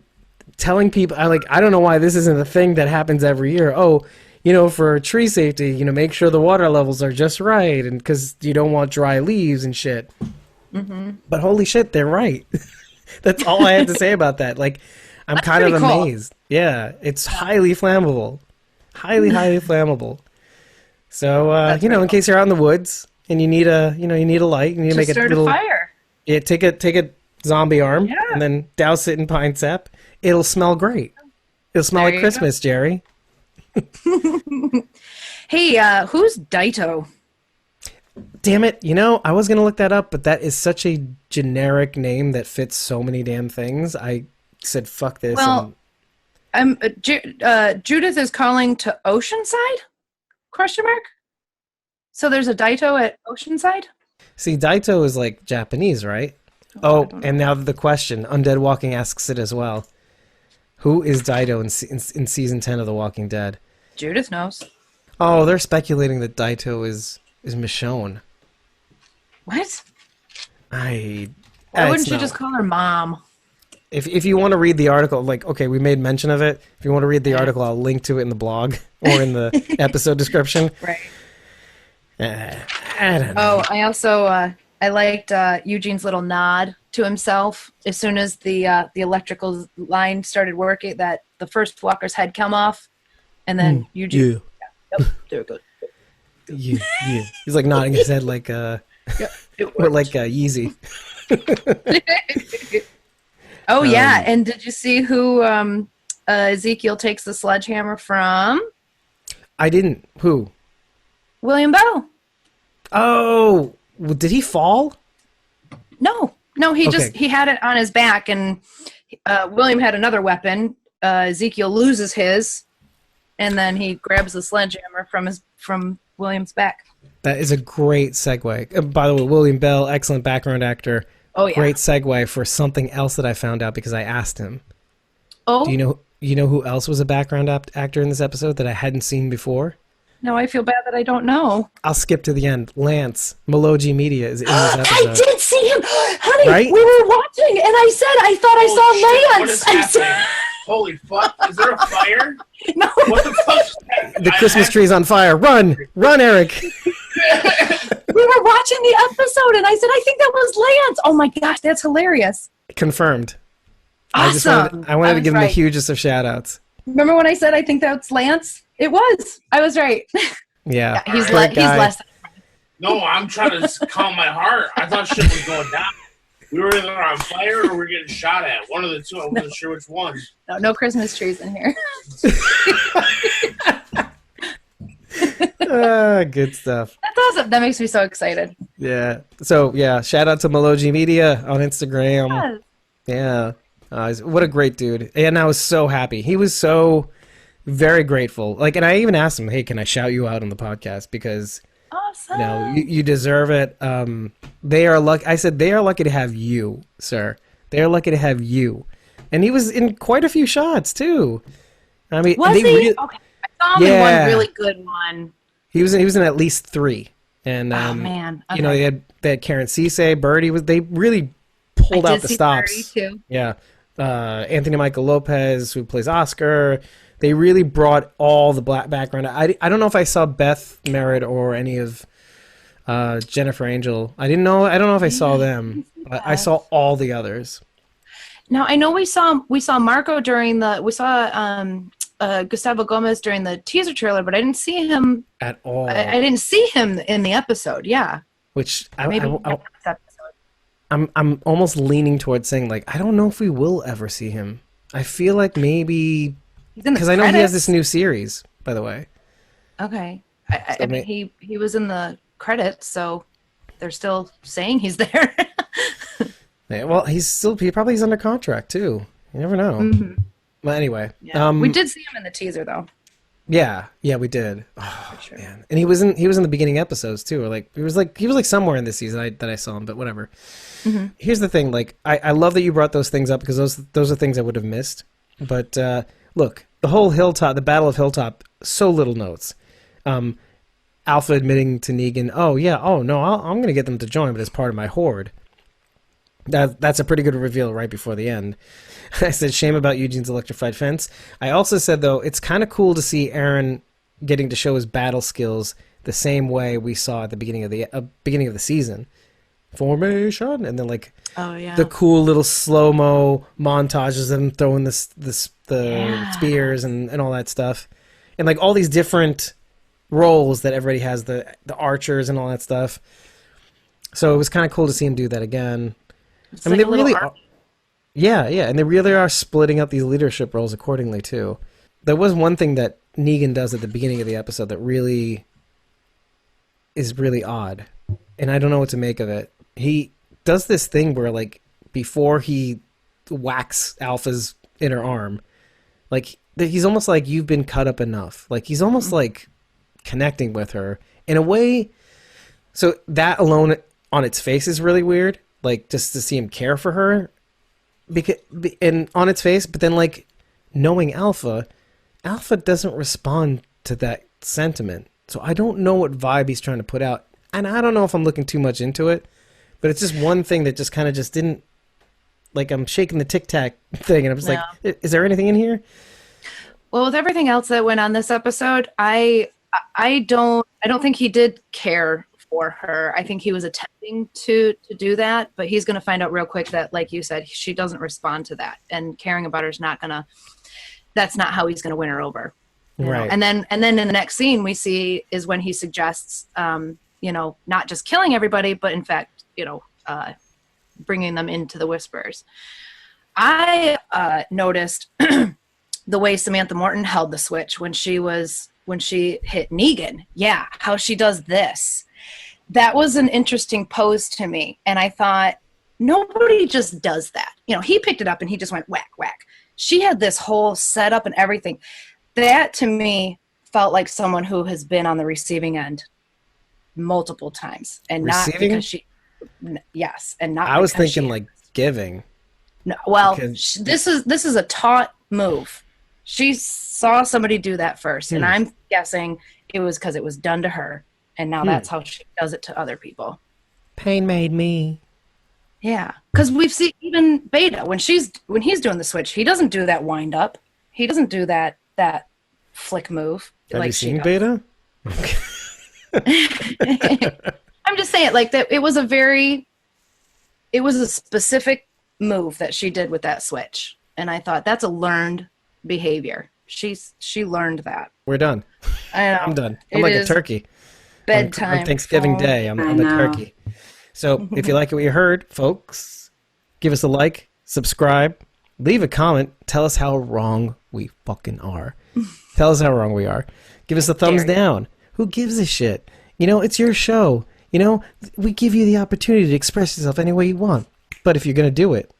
telling people, I don't know why this isn't a thing that happens every year. Oh, you know, for tree safety, make sure the water levels are just right, and because you don't want dry leaves and shit. But holy shit, they're right. That's all I have to say about that. Like, I'm kind of amazed. Cool. Yeah, it's highly flammable. Highly flammable. So, in case you're out in the woods and you need a light, you need to make a little fire. Yeah, take a zombie arm and then douse it in pine sap. It'll smell great. It'll smell like Christmas, Jerry. Hey, who's Daito? Damn it, I was going to look that up, but that is such a generic name that fits so many damn things. I said, fuck this. Well, Judith is calling to Oceanside? ? So there's a Daito at Oceanside? See, Daito is like Japanese, right? Oh, and now the question, Undead Walking asks it as well. Who is Daito in season 10 of The Walking Dead? Judith knows. Oh, they're speculating that Daito is Michonne. What? Why wouldn't you just call her Mom? If you want to read the article, like, okay, we made mention of it. If you want to read the article, I'll link to it in the blog or in the episode description. Right. I don't know. Oh, I also I liked Eugene's little nod to himself as soon as the electrical line started working. That the first walker's head come off, and then Eugene. Yeah. Yep, there it goes. Yeah. He's like nodding his head like or like Yeezy. Oh yeah, and did you see who Ezekiel takes the sledgehammer from? I didn't. Who? William Bell. Oh, did he fall? No, he had it on his back, and William had another weapon. Ezekiel loses his, and then he grabs the sledgehammer from William's back. That is a great segue. By the way, William Bell, excellent background actor. Oh yeah. Great segue for something else that I found out because I asked him. Oh. Do you know who else was a background actor in this episode that I hadn't seen before? No, I feel bad that I don't know. I'll skip to the end. Lance, Meloji Media is in this episode. I did see him! Honey, right? we were watching, and I said I thought I saw Lance! Holy fuck! Is there a fire? No. What the fuck? The Christmas tree's on fire. Run, Eric. We were watching the episode, and I said, I think that was Lance. Oh my gosh, that's hilarious. Confirmed. Awesome. I wanted to give him the right. hugest of shout outs. Remember when I said I think that's Lance? It was. I was right. Yeah. He's Great guy. less. No, I'm trying to calm my heart. I thought shit was going down. We were either on fire or we were getting shot at. One of the two. I wasn't sure which one. No Christmas trees in here. Good stuff. That's awesome. That makes me so excited. Yeah. So, yeah, shout out to Meloji Media on Instagram. Yes. Yeah. What a great dude. And I was so happy. He was so very grateful. Like, and I even asked him, hey, can I shout you out on the podcast? Because, Awesome. you know, you deserve it. They are lucky. I said, they are lucky to have you, sir. They are lucky to have you. And he was in quite a few shots, too. I mean, Was he? Okay. I saw him in one really good one. He was in at least 3. And oh man. Okay. you know, they had Karen Ceesay, Birdie they really pulled out the stops. Birdie too. Yeah. Anthony Michael Lopez, who plays Oscar, they really brought all the black background. I don't know if I saw Beth Merritt or any of Jennifer Angel. I don't know if I saw them. I saw all the others. Now I know we saw Marco during we saw Gustavo Gomez during the teaser trailer, but I didn't see him At all. I didn't see him in the episode. Yeah. Which Maybe next episode. I'm almost leaning towards saying, like, I don't know if we will ever see him. I feel like maybe because I know he has this new series, by the way. Okay. I mean, he was in the credits, so they're still saying he's there. Yeah, well, he probably is under contract too. You never know. Mm-hmm. Well, anyway, Yeah. We did see him in the teaser, though. Yeah, we did. Oh, sure. man, and he was in the beginning episodes too. Or he was like somewhere in this season that I saw him, but whatever. Mm-hmm. Here's the thing: like, I love that you brought those things up because those are things I would have missed. But look, the whole the Battle of Hilltop, so little notes. Alpha admitting to Negan, I'm going to get them to join, but as part of my horde. That's a pretty good reveal right before the end. I said, shame about Eugene's electrified fence. I also said, though, it's kind of cool to see Aaron getting to show his battle skills the same way we saw at the beginning of the season. Formation, and then the cool little slow-mo montages of him throwing the spears and all that stuff, and like all these different roles that everybody has, the archers and all that stuff. So it was kind of cool to see him do that again. It's I mean, like they really are, and they really are splitting up these leadership roles accordingly too. There was one thing that Negan does at the beginning of the episode that really is really odd, and I don't know what to make of it. He does this thing where, like, before he whacks Alpha's inner arm, like, he's almost like, you've been cut up enough. Like, he's almost like connecting with her in a way. So that alone on its face is really weird. Like, just to see him care for her, and on its face, but then, like, knowing Alpha doesn't respond to that sentiment. So I don't know what vibe he's trying to put out, and I don't know if I'm looking too much into it, but it's just one thing that just kind of just didn't, like, I'm shaking the Tic Tac thing, and I'm just like, is there anything in here? Well, with everything else that went on this episode, I don't think he did care for her. I think he was attempting to do that, but he's going to find out real quick that, like you said, she doesn't respond to that, and caring about her is that's not how he's going to win her over. Right. And then in the next scene we see is when he suggests, not just killing everybody, but in fact, bringing them into the Whispers. I noticed the way Samantha Morton held the switch when she hit Negan. Yeah, how she does this. That was an interesting pose to me. And I thought, nobody just does that. He picked it up and he just went whack, whack. She had this whole setup and everything. That, to me, felt like someone who has been on the receiving end multiple times. And not because she... Yes, and not I was thinking, like, giving. No, well, this is a taught move. She saw somebody do that first, and I'm guessing it was because it was done to her. And now that's how she does it to other people. Pain made me. Yeah, because we've seen even Beta when he's doing the switch, he doesn't do that wind up. He doesn't do that flick move. Have like you she seen does. Beta? I'm just saying, like that. It was a specific move that she did with that switch, and I thought that's a learned behavior. She learned that. We're done. I know. I'm done. I'm It like a is turkey. bedtime On Thanksgiving for- Day, I'm I a know. turkey. So if you like what you heard, folks, give us a like, subscribe, leave a comment, tell us how wrong we fucking are. Tell us how wrong we are. Give us a thumbs Dare you. down. Who gives a shit? You know, it's your show. You know, we give you the opportunity to express yourself any way you want. But if you're going to do it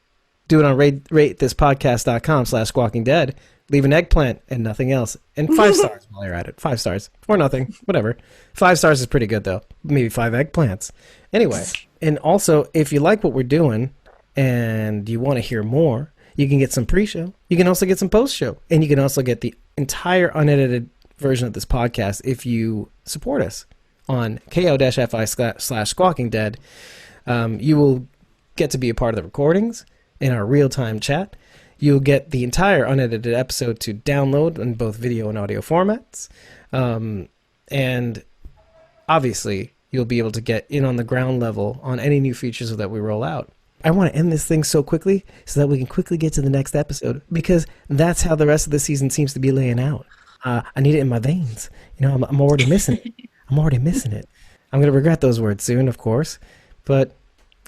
on ratethispodcast.com/squawking-dead. Leave an eggplant and nothing else. And 5 stars while you're at it. 5 stars. Or nothing. Whatever. 5 stars is pretty good, though. Maybe 5 eggplants. Anyway. And also, if you like what we're doing and you want to hear more, you can get some pre-show. You can also get some post-show. And you can also get the entire unedited version of this podcast if you support us on ko-fi/squawking-dead. You will get to be a part of the recordings in our real-time chat. You'll get the entire unedited episode to download in both video and audio formats. And obviously, you'll be able to get in on the ground level on any new features that we roll out. I want to end this thing so quickly so that we can quickly get to the next episode, because that's how the rest of the season seems to be laying out. I need it in my veins. You know, I'm already missing it. I'm already missing it. I'm going to regret those words soon, of course. But,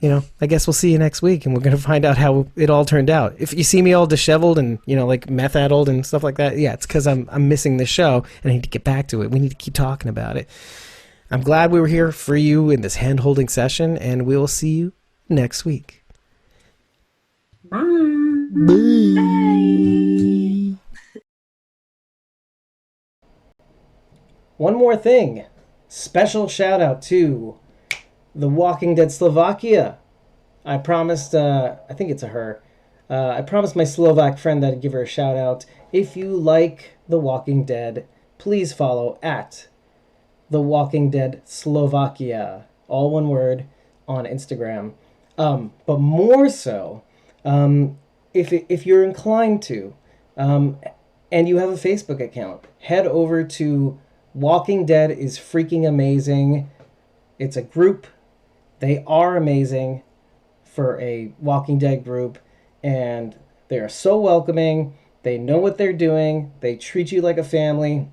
you know, I guess we'll see you next week, and we're going to find out how it all turned out. If you see me all disheveled and, you know, like meth-addled and stuff like that, yeah, it's because I'm missing this show, and I need to get back to it. We need to keep talking about it. I'm glad we were here for you in this hand-holding session, and we will see you next week. One more thing. Special shout out to The Walking Dead Slovakia. I promised, I think it's a her. I promised my Slovak friend that I'd give her a shout out. If you like The Walking Dead, please follow at The Walking Dead Slovakia. All one word on Instagram. But more so, if you're inclined to, and you have a Facebook account, head over to Walking Dead is Freaking Amazing. It's a group. They are amazing for a Walking Dead group, and they are so welcoming. They know what they're doing. They treat you like a family,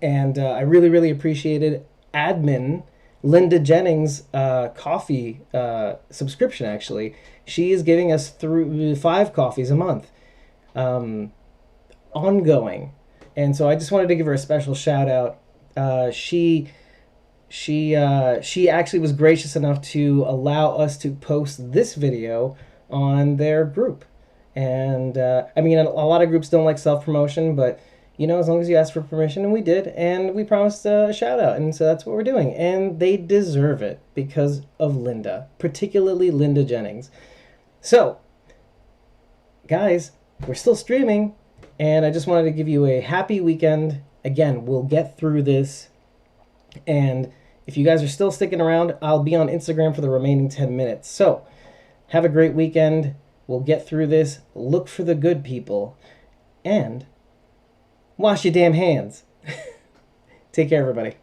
and I really, really appreciated admin Linda Jennings' coffee subscription. Actually, she is giving us 5 coffees a month, ongoing. And so I just wanted to give her a special shout out. She actually was gracious enough to allow us to post this video on their group. And I mean, a lot of groups don't like self-promotion, but you know, as long as you ask for permission, and we did, and we promised a shout out, and so that's what we're doing. And they deserve it because of Linda, particularly Linda Jennings. So, guys, we're still streaming. And I just wanted to give you a happy weekend. Again, we'll get through this. And if you guys are still sticking around, I'll be on Instagram for the remaining 10 minutes. So, have a great weekend. We'll get through this. Look for the good people. And wash your damn hands. Take care, everybody.